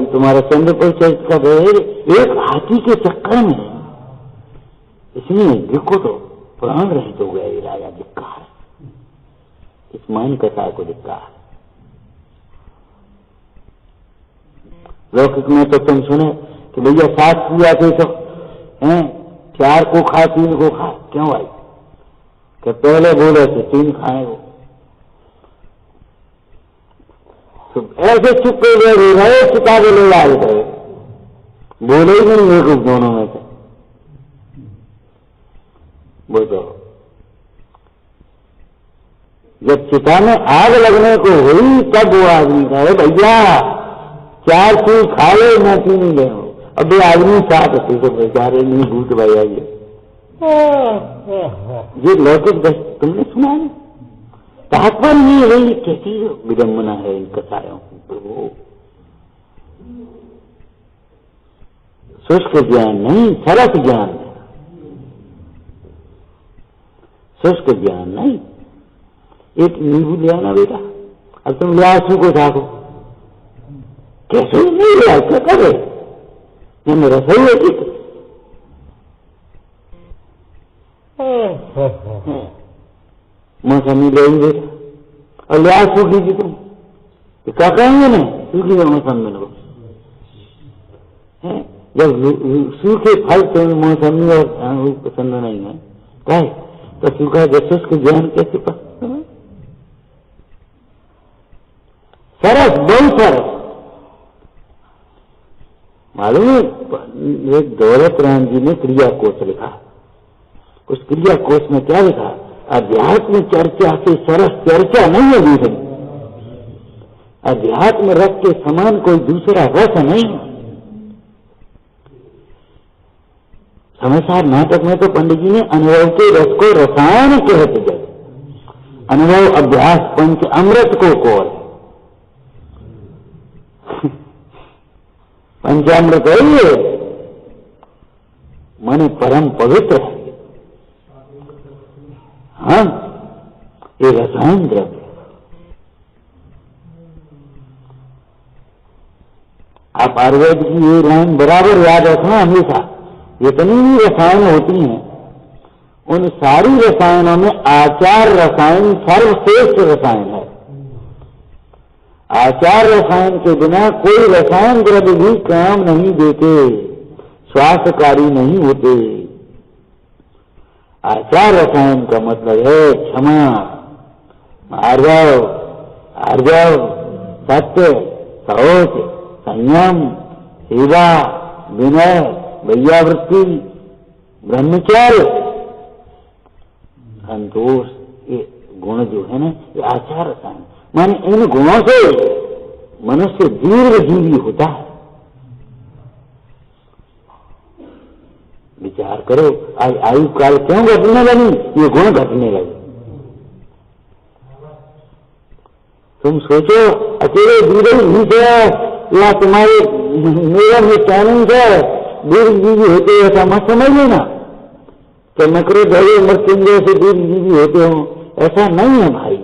तुम्हारा चंद्रपुर चरित्र का एक हाथी के चक्कर में इसने देखो तो प्राण रहित हो गया ये राजा। धिक्कार, इस मान कथा को धिक्कार। लौकिक में तो तुम सुने कि भैया 7 किया थे सब हैं, 4 को खा 3 को खा, क्यों भाई? कि पहले बोले थे 3 खाए वो, तो ऐसे चुपे रहे, किताबें ले आए थे, बोले ही नहीं एक दोनों में से। बोलो जब चिता में आग लगने को हुई तब वो आदमी कहे भैया 4 चीज खा ले, मैं 3 ले। अब ये आदमी 7 थे तो बेचारे नहीं भूत भैया ये लौकिक तुमने सुना है? तात्पर्य ये है कैसी विडम्बना है इन कथाओं की। शुष्क ज्ञान नहीं, सरस ज्ञान है। शुष्क ज्ञान नहीं। एक नींबू ले आना बेटा, अब तुम ले आंसू को झाको, कैसे नहीं ले क्या करे? ये मेरा सही है कि मौसमी ले बेटा और ले आ सूखी जी तुम क्या कहेंगे ना, सूखी मौसम में लोग जब सूखे फल तो मौसमी और पसंद नहीं है कहे तो सूखा जैसे उसके ज्ञान कैसे पसंद है? सरस, बहुत सरस। मालूम है एक दौलत राम जी ने क्रिया कोश लिखा, उस क्रिया कोश में क्या लिखा? अध्यात्म चर्चा से सरस चर्चा नहीं है दूसरी, अध्यात्म रस के समान कोई दूसरा रस नहीं है। समयसार नाटक में तो पंडित जी ने अनुभव के रस को रसायन कहते जब अनुभव अभ्यास पंच अमृत को कौर पंचामृत है ये, मन परम पवित्र है। हाँ, ये रसायन द्रव्य। आप आयुर्वेद की ये लाइन बराबर याद रखना हमेशा। जितनी भी रसायन होती हैं उन सारी रसायनों में आचार रसायन सर्वश्रेष्ठ रसायन है। आचार रसायन के बिना कोई रसायन द्रव्य भी काम नहीं देते, स्वास्थ्यकारी नहीं होते। आचार रसायन का मतलब है क्षमा, आर्जव, सत्य, शौच, संयम, सेवा, विनय, वैयावृत्ति, ब्रह्मचर्य, संतोष। ये गुण जो है ना ये आचार रसायन, माने इन गुणों से मनुष्य दीर्घ जीवी होता है। विचार करो आज आयु काल क्यों घटने लगी? ये गुण घटने लगे। तुम सोचो अकेले दीर्घ ही से या तुम्हारे मेरा में टैलेंट है दीर्घ जीवी होते ऐसा मत समझ लेना कि मकरे धरे मृत्युंजय से दीर्घ जीवी होते हो, ऐसा नहीं है भाई।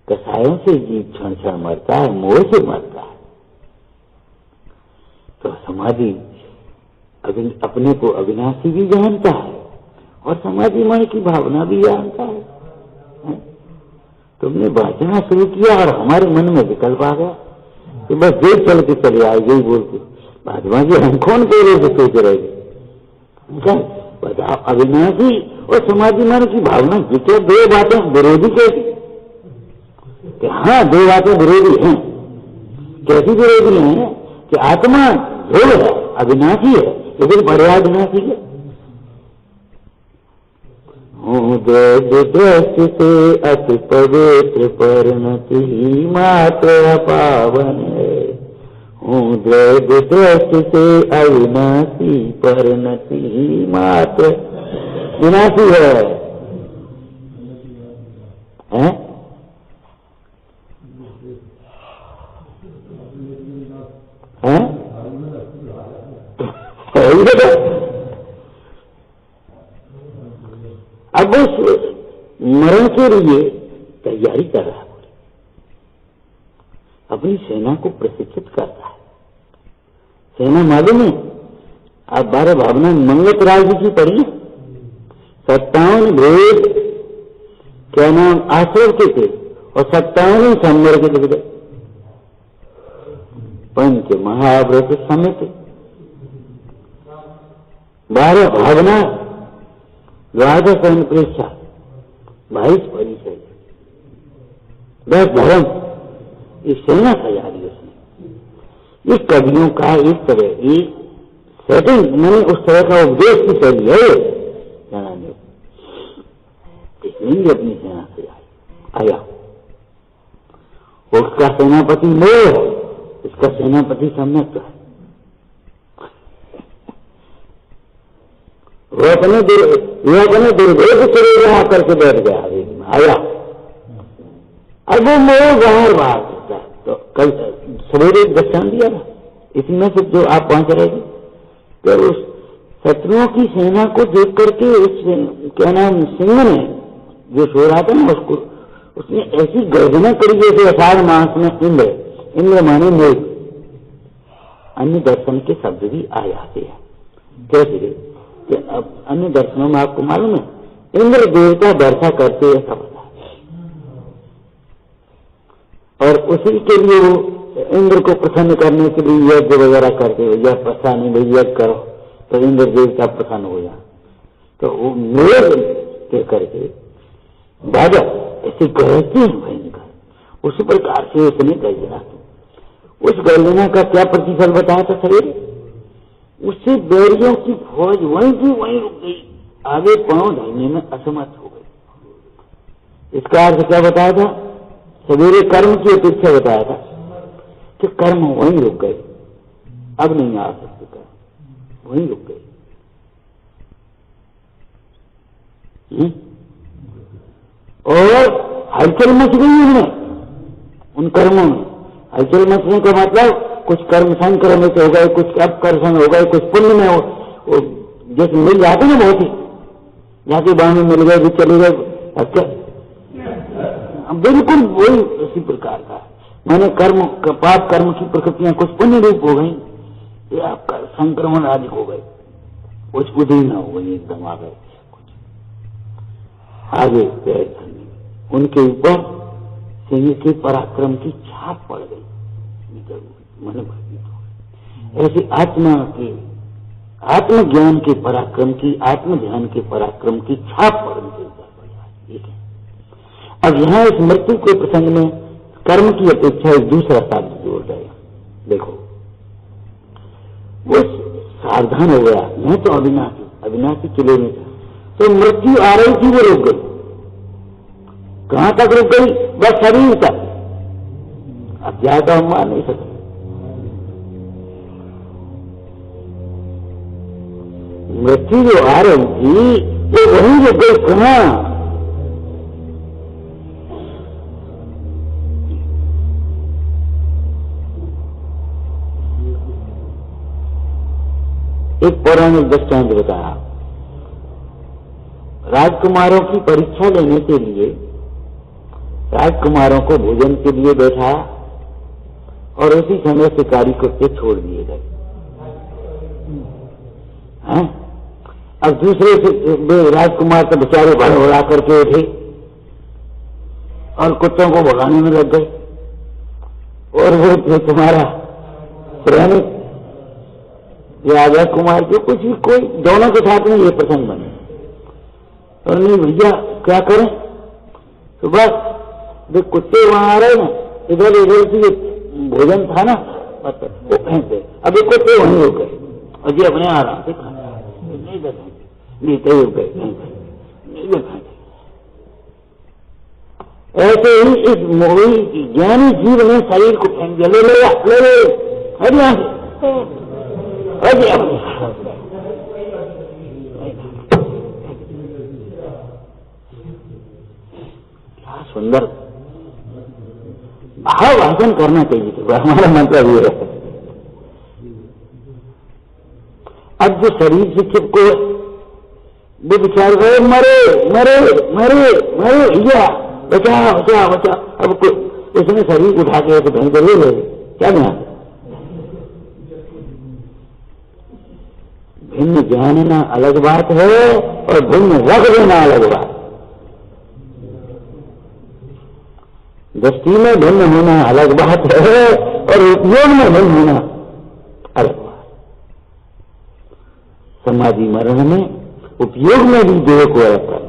कसायों से जीव क्षण क्षण मरता है, मोह से मरता है। तो समाधि अपने को अविनाशी भी जानता है और समाधि मन की भावना भी जानता है। तुमने बांटना शुरू किया और हमारे मन में विकल्प आ गया कि बस देख चल के चले आए, यही बोलते भाजपा जी हम कौन बोले से सोच रहे थे। बताओ अविनाशी और समाधि मन की भावना जितने 2 बातें विरोधी कैसी? हाँ 2 बातें विरोधी हैं। कैसी विरोधी हैं कि आत्मा ध्रुव है, अविनाशी है, लेकिन पर्याय विनाशी है। हूँ दृष्टि से अति पवित्र परिणति मात्र पावन है। हूँ दृष्टि से अविनाशी परिणति मात्र विनाशी है। अब उस मरण के लिए तैयारी कर रहा है, अपनी सेना को प्रशिक्षित करता है। सेना मालूम है आप 12 भावना मंगत राज की पढ़ी, 57 भेद क्या नाम आश्रम के थे और 57 संवर के थे। पंच महाव्रत समित 12 भावना, द्वादश परीक्षा, 22 परिचय, 10 धर्म, ये सेना तैयारी उसने। ये कवियों का एक तरह एक सेटिंग मैंने उस तरह का उपदेश की शैली है सेना में। इसने भी अपनी सेना से आया। उसका सेनापति मोह, इसका सेनापति सम्यक है। वो अपने दुर्भेद चले गया करके बैठ गया आया। अब वो मोह बाहर सकता है। तो कल सवेरे एक दर्शन दिया था, इसमें से जो आप पहुंच रहे थे, तो उस शत्रुओं की सेना को देख करके उस क्या नाम सिंह ने जो सो रहा था ना, उसको उसने ऐसी गर्जना करी जैसे अषाढ़ मास में इंद्र माने मेघ। अन्य दर्शन के शब्द भी आ जाते हैं। कैसे कि अब अन्य दर्शनों में आपको मालूम है इंद्र देवता वर्षा करते हैं सब, और उसी के लिए वो इंद्र को प्रसन्न करने के लिए यज्ञ वगैरह करते हो, यह प्रसन्न नहीं यज्ञ करो तो इंद्र देवता प्रसन्न हो जाए। तो वो मेघ के करके बाबा ऐसे कहते हैं भयंकर। उसी प्रकार से उसने गर्जना की। उस गर्जना का क्या प्रतिफल बताया था सवेरे? उससे बैरियों की फौज वहीं की वहीं रुक गई, आगे पांव ढलने में असमर्थ हो गई। इसका अर्थ क्या बताया था? सवेरे कर्म की अपेक्षा बताया था कि कर्म वहीं रुक गए, अब नहीं आ सकते, कर्म वहीं रुक गए। और हलचल मच गई उनमें, उन कर्मों में हलचल मचने का मतलब कुछ कर्म संक्रमित हो गए, कुछ अपकर्षण हो गए, कुछ पुण्य में हो, जैसे मिल जाते ना बहुत ही, जाके बाण में मिल गए भी चले गए, बिल्कुल वही इसी प्रकार का। मैंने कर्म पाप कर्म की प्रकृतियां कुछ पुण्य रूप हो गई या संक्रमण आदि हो गए, कुछ बुद्धि न हो गई, एकदम आ गए कुछ आगे पैर धरने, उनके ऊपर सिंह के पराक्रम की छाप पड़ गई, मन भयभीत हो गए। ऐसे आत्मज्ञान के पराक्रम की, आत्म ध्यान के पराक्रम की छाप पड़ने के ऊपर पड़ जाए। अब यहाँ इस मृत्यु के प्रसंग में कर्म की अपेक्षा एक दूसरा शब्द जोड़ रहे। देखो वो सावधान हो गया, मैं तो अविनाशी किले में था, तो मृत्यु आ रही थी, वो रुक गई। कहां तक रुक गई? बस शरीर तक, अब ज्यादा हम मान नहीं सकते। मृत्यु जो आ रही थी वो वहीं रुक गई। कहां? एक पौराणिक दृष्टांत बताया। राजकुमारों की परीक्षा लेने के लिए राजकुमारों को भोजन के लिए बैठाया और उसी समय शिकारी कुत्ते छोड़ दिए गए। अब दूसरे राजकुमार तो बेचारे भड़बड़ा करके उठे और कुत्तों को भगाने में लग गए, और वो तुम्हारा पुराने राजा कुमार के कुछ भी कोई दोनों के साथ में ये प्रसंग बने, और नहीं भैया क्या करें? तो बस देख कुत्ते वहां आ रहे ना, इधर इधर की भोजन था ना वो फेंक गए। अभी कुत्ते वहीं हो गए और जी अपने आराम से खाना नहीं तय हो गए, नहीं देखना चाहिए। ऐसे ही इस मोही ज्ञानी जीव ने शरीर को फेंक दिया, ले ले हट यहां से, हट गया। क्या सुंदर भाव भाषण करना चाहिए, तो हमारा मतलब ये है। अब जो शरीर से चिपको वो विचार रहे मरे मरे मरे मरे भैया, बचा बचा बचा। अब उसने शरीर उठा के ऐसे भयंकर ले ले, क्या ज्ञान? भिन्न जानना अलग बात है और भिन्न रख देना अलग बात। दृष्टि में भिन्न होना अलग बात है और उपयोग में भिन्न होना अलग बात। समाधि मरण में उपयोग में भी देह को अलग करना।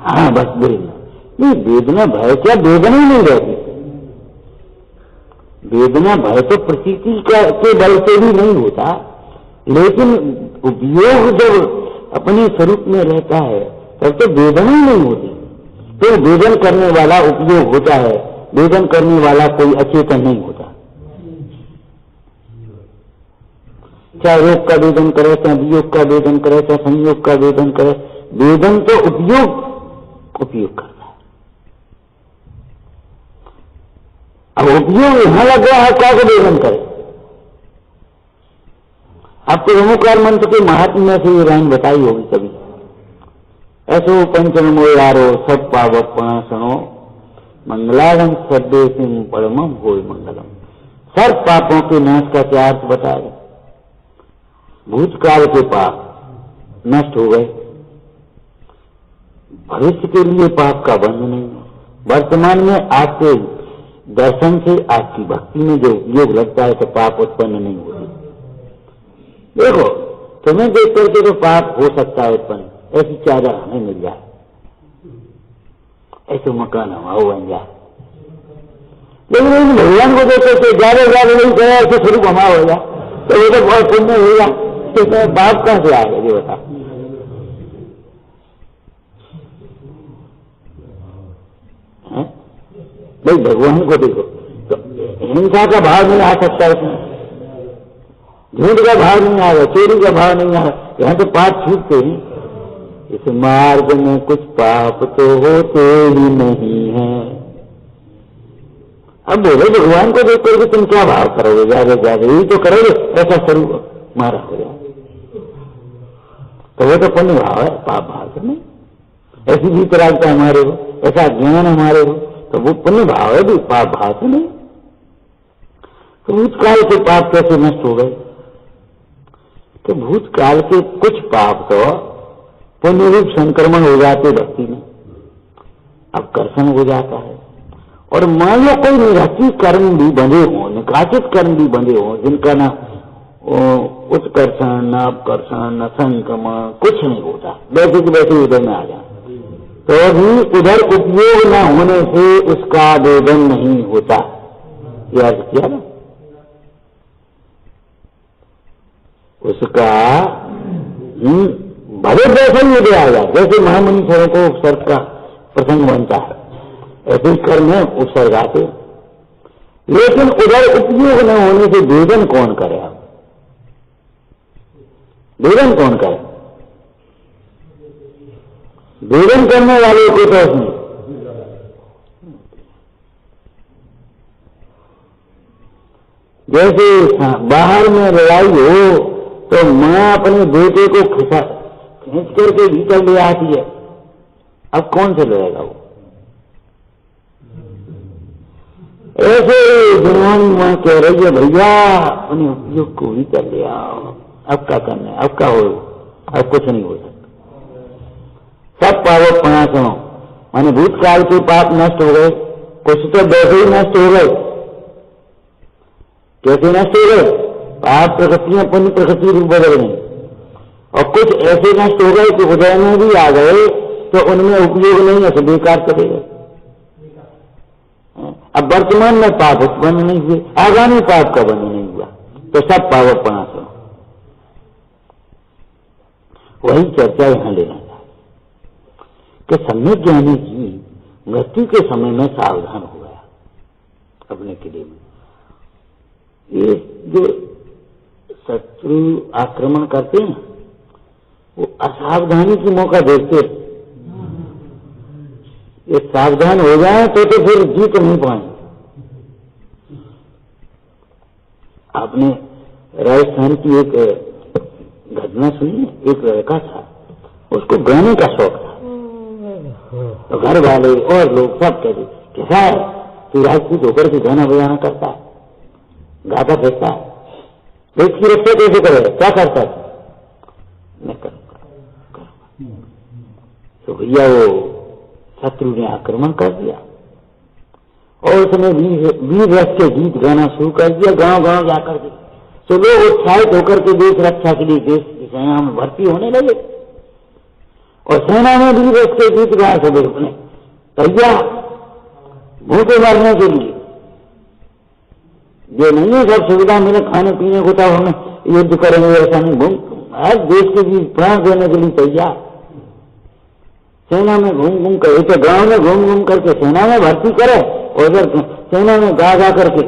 हाँ बस वेदना नहीं, वेदना भय क्या, वेदना ही नहीं रहती। वेदना भय तो प्रतीति के बल से भी नहीं होता, लेकिन उपयोग जब अपने स्वरूप में रहता है तब तो वेदना ही नहीं होती। तो वेदन करने वाला उपयोग होता है, वेदन करने वाला कोई अचेतन नहीं होता। चाहे रोग का वेदन करे, चाहे वियोग का वेदन करे, चाहे संयोग का वेदन करे, वेदन तो उपयोग करता है। अब उपयोग यहां लग गया है, क्या को वेदन करे? आपको ओंकार मंत्र के महात्म्य में से ये लाइन बताई होगी कभी। ऐसो पंचनमो यारो सब पावक पणासनो मंगलारम सद्दे सिंह परमम होय मंगलम। सर्व पापों के नाश का क्या अर्थ बताया? भूतकाल के पाप नष्ट हो गए, भविष्य के लिए पाप का बंध नहीं। वर्तमान में आपके दर्शन से आपकी भक्ति में जो योग लगता है तो पाप उत्पन्न नहीं होते। देखो तुम्हें देख करके तो पाप हो सकता है उत्पन्न, ऐसी चादर हमें मिल जाए, ऐसे मकान हमारा बन जाए, लेकिन भगवान को देख करके ज्यादा नहीं करे ऐसे स्वरूप हमारा हो जाए तो वो तो बहुत पुण्य होगा। तो पाप कहां से आएगा ये बता? भाई भगवान को देखो तो हिंसा का भाव नहीं आ सकता इसमें, झूठ का भाव नहीं आएगा, चोरी का भाव नहीं आएगा, यहाँ तो पाप छूटते ही। इस मार्ग में कुछ पाप तो होते ही नहीं है। अब बोले भगवान को देख करके तुम क्या भाव करोगे? ज्यादा ज्यादा यही तो करोगे, ऐसा स्वरूप मारा हो जाए तो वो तो पुण्य भाव है, पाप भाव तो नहीं। ऐसी वितरागता हमारे हो, ऐसा ज्ञान हमारे हो तो वो पुण्य भाव है भी, पाप भाव तो नहीं। तो भूतकाल के पाप कैसे नष्ट हो गए? तो भूतकाल के कुछ पाप तो पुण्य रूप संक्रमण हो जाते भक्ति में, अब कर्षण हो जाता है। और मान लो कोई निराचित कर्म भी बंधे हो, निकाचित कर्म भी बंधे हो, जिनका ना उत्कर्षण न अपकर्षण न संक्रमण कुछ नहीं होता, वैसे कि वैसे उधर में आ जाए तो भी उधर उपयोग न होने से उसका वेदन नहीं होता। याद किया ना? उसका भले वैसे ही उदय आ जाए, जैसे महामुनीश्वरों को उपसर्ग का प्रसंग बनता है ऐसे ही कर्म है उपसर्ग आते, लेकिन उधर उपयोग न होने से वेदन कौन करे? आप वेदन कौन करे? वेदन करने वाले को तो उसमें जैसे बाहर में लड़ाई हो तो मां अपने बेटे को खींच करके भीतर ले आती है, अब कौन से लड़ेगा वो? ऐसे गुणवानी मां कह रही है भैया अपने उपयोग को भीतर ले आओ, अब क्या करना है, अब क्या हो, अब कुछ नहीं हो सकता। सब पावक पणासनो माने भूतकाल के पाप नष्ट हो गए, कुछ तो वैसे ही नष्ट हो गए। कैसे नष्ट हो गए? पाप प्रकृतियां पुण्य प्रकृति रूप बदल गई, और कुछ ऐसे नष्ट हो गए कि उदय में भी आ गए तो उनमें उपयोग नहीं है, तो बेकार चले गए। अब वर्तमान में पाप उत्पन्न नहीं हुए, आगामी पाप का बंध नहीं हुआ, तो सब पावकपणा सुनो। वही चर्चा यहां लेना चाहिए कि सम्यक ज्ञानी जीव मृत्यु के समय में सावधान हो गया अपने किले में। ये जो शत्रु आक्रमण करते हैं वो असावधानी की मौका देखते, ये सावधान हो जाए तो फिर जीत नहीं पाएंगे। आपने राजस्थान की एक घटना सुनी, एक लड़का था, उसको गाने का शौक था, तो घर वाले और लोग सब कहते कैसा है तू राजपूत होकर के गाना बजाना करता है, गाता फिरता है, देश की रक्षा कैसे करेगा, क्या करता है? मैं करूंगा। तो भैया वो शत्रु ने आक्रमण कर दिया और उसने वीर रस के गीत गाना शुरू कर दिया गांव गांव जाकर के। तो लोग उत्साहित होकर के देश रक्षा के लिए देश की सेना में भर्ती होने लगे और सेना में वीर रस के गीत गाए सब अपने तैयार भूखे मरने के लिए। ये नहीं है सब सुविधा मिले खाने पीने को, तब हमें युद्ध करेंगे, ऐसा नहीं। हर देश के भी प्राण देने के लिए तैयार सेना में घूम कर, तो गांव में घूम करके सेना में भर्ती करे और उधर सेना में गा करके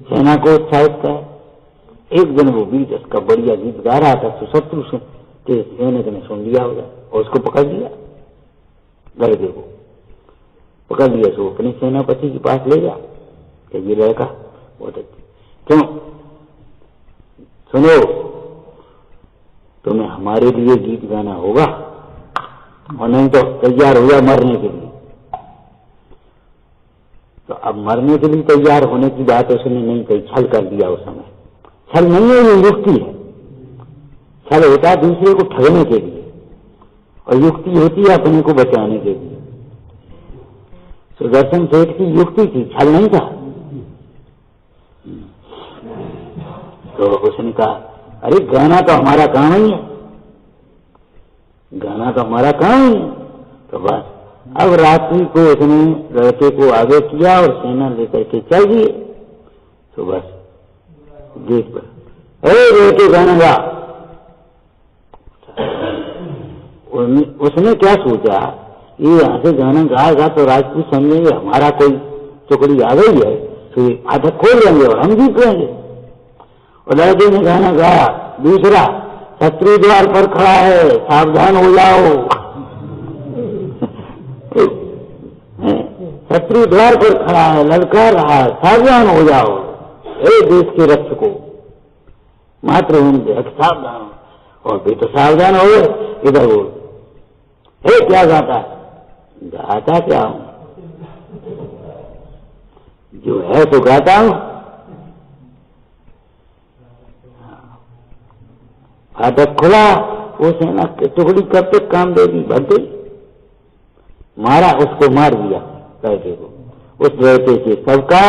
सेना को उत्साहित करे। एक दिन वो बीच उसका बढ़िया गीत गा रहा था, तो शत्रु से के सैनिक ने सुन लिया होगा और उसको पकड़ लिया, लड़के को पकड़ लिया। सो अपने सेनापति के पास ले गया कि ये लड़का बहुत अच्छा, क्यों सुनो तुम्हें हमारे लिए गीत गाना होगा और नहीं तो तैयार हो जा मरने के लिए। तो अब मरने के लिए तैयार होने की बात उसने नहीं कही, छल कर दिया उस समय। छल नहीं है, ये युक्ति है। छल होता है दूसरे को ठगने के लिए और युक्ति होती है अपने को बचाने के लिए। सुदर्शन सेठ की युक्ति थी, छल नहीं था। तो उसने कहा अरे गाना तो हमारा काम ही है, गाना तो हमारा काम ही है। तो बस अब रात्रि को उसने लड़के को आगे किया और सेना लेकर के चल दिए। तो बस गेट पर अरे लड़के गाना गा। उसने क्या सोचा, ये यहाँ से गाना गाएगा तो राजपूत समझेंगे हमारा कोई टुकड़ी आ गई है, तो फाटक खोल लेंगे और हम जीत लेंगे। और लड़के ने गाना गाया दूसरा, शत्रु द्वार पर खड़ा है सावधान हो जाओ। शत्रु द्वार पर खड़ा है ललकार रहा है सावधान हो जाओ, हे देश के रक्षकों मात्र उनसे सावधान हो। और भी तो सावधान हो गए, इधर बोल हे क्या गाता है, गाता क्या हूं, जो है तो गाता हूं। फाटक खुला, वो सेना की टुकड़ी कब तक काम देगी, भर गई। मारा, उसको मार दिया लड़के को। उस लड़के के सबका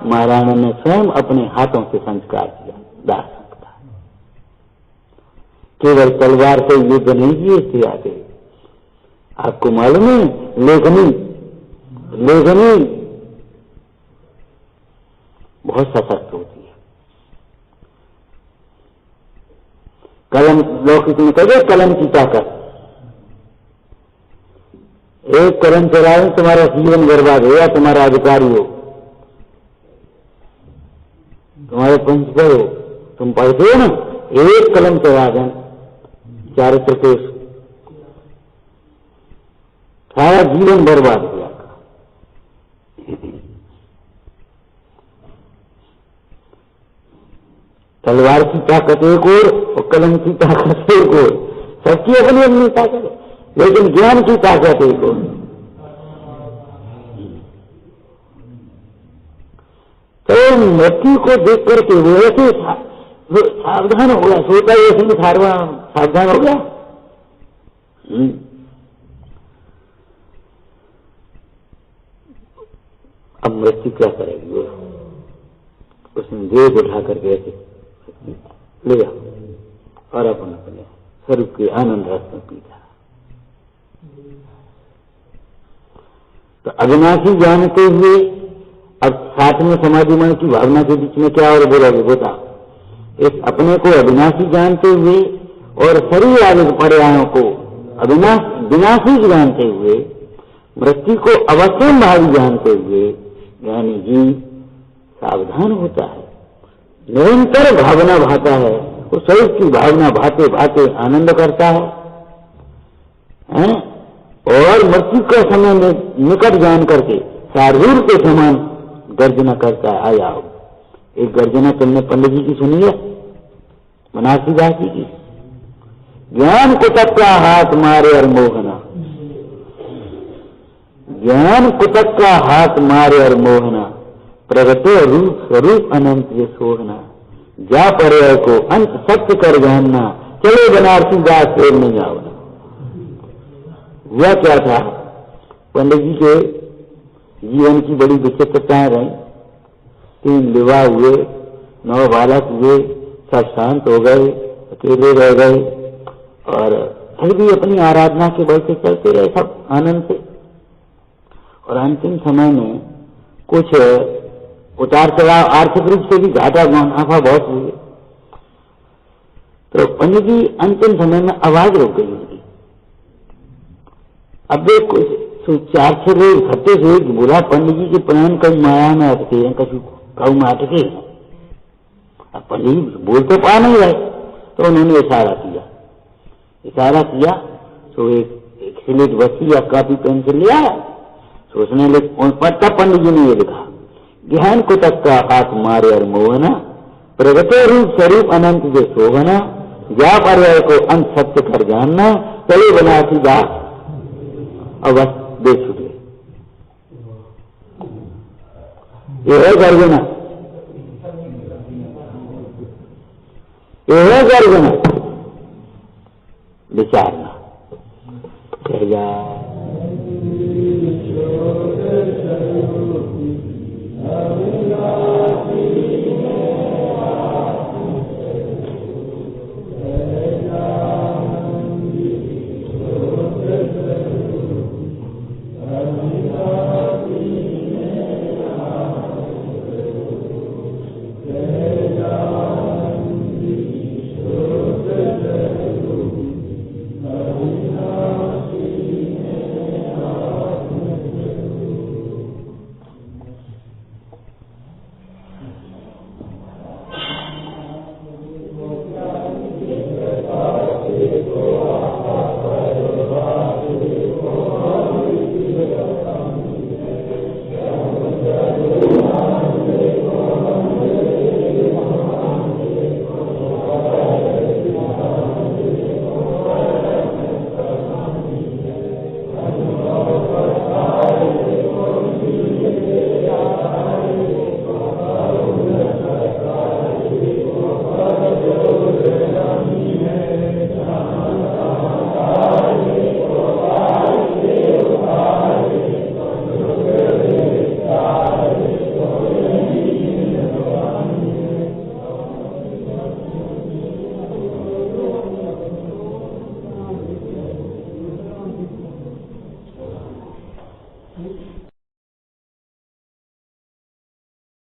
महाराणा ने स्वयं अपने हाथों से संस्कार किया, दाह संस्कार। केवल तलवार से युद्ध नहीं किए थे आगे। आपको मालूम है लेखनी बहुत सशक्त होती है। कलम लौकिक में कहे कलम की ताकत, एक कलम चलाए तुम्हारा जीवन बर्बाद हो या तुम्हारा अधिकारी हो, तुम्हारे प्रिंसिपल हो, तुम पढ़ते हो ना, एक कलम चला दें चारित्र को सारा जीवन बर्बाद हो जाएगा। तलवार की ताकत एक और कलम की ताकत एक और, सबकी अपनी अपनी ताकत है, लेकिन ज्ञान की ताकत एक और। तो मृत्यु को देख करके वो ऐसे सावधान हो गया, सोचा ऐसे में सावधान हो गया। अब मृत्यु क्या करेगी, वो उसने देह उठा करके ऐसे लिया और अपने स्वरूप के आनंद रस में पीता। तो अविनाशी जानते हुए अब साथ में समाधि मन की भावना के बीच में क्या और बोलोगे बता? इस अपने को अविनाशी जानते हुए और शरीर आदि पर्यायों को विनाशी जानते हुए, मृत्यु को अवश्यम भावी जानते हुए ज्ञानी जीव सावधान होता है, निरंतर भावना भाता है, उस शरीर की भावना भाते भाते आनंद करता है, और मृत्यु का समय में निकट जान करके सारूर के समान गर्जना करता है। आ जाओ, एक गर्जना तुमने पंडित जी की सुनी है, बनारसी दास जी की, ज्ञान कुतक का हाथ मारे और मोहना, ज्ञान कुतक का हाथ मारे और मोहना, प्रगटे रूप स्वरूप अनंत ये सोहना, जा पर्याय को अंत सत्य कर जानना, चले बनारसी दास से नहीं आवना। वह क्या था? पंडित जी के जीवन की बड़ी विचित्रताएं रही। 3 विवाह हुए, 9 बालक हुए, सब शांत हो गए, अकेले रह गए, और फिर भी अपनी आराधना के बल से चलते रहे सब आनंद से। और अंतिम समय में कुछ उतार चढ़ाव, आर्थिक रूप से भी घाटा मुनाफा बहुत हुए, तो पंडित जी अंतिम समय में आवाज रुक गई उनकी। अब कुछ 4-6 लोग इकट्ठे हुए, बोला पंडित जी के प्राण कहीं माया में अटके हैं, कभी कऊ में अटके हैं। अब पंडित जी बोल तो पा नहीं रहे, तो उन्होंने इशारा किया तो एक स्लेट बच्ची या कापी पेंसिल ले आया, सोचने लगे। तब पंडित जी ने ये लिखा, ज्ञान को तक का हाथ मारे और मोहना, प्रगटे रूप स्वरूप अनंत जो सोहना, जा पर्याय को अंत सत्य कर जानना, चले बनारसी दास अवश्य दे छुटे। ये है गर्जना, ये है गर्जना, विचारना।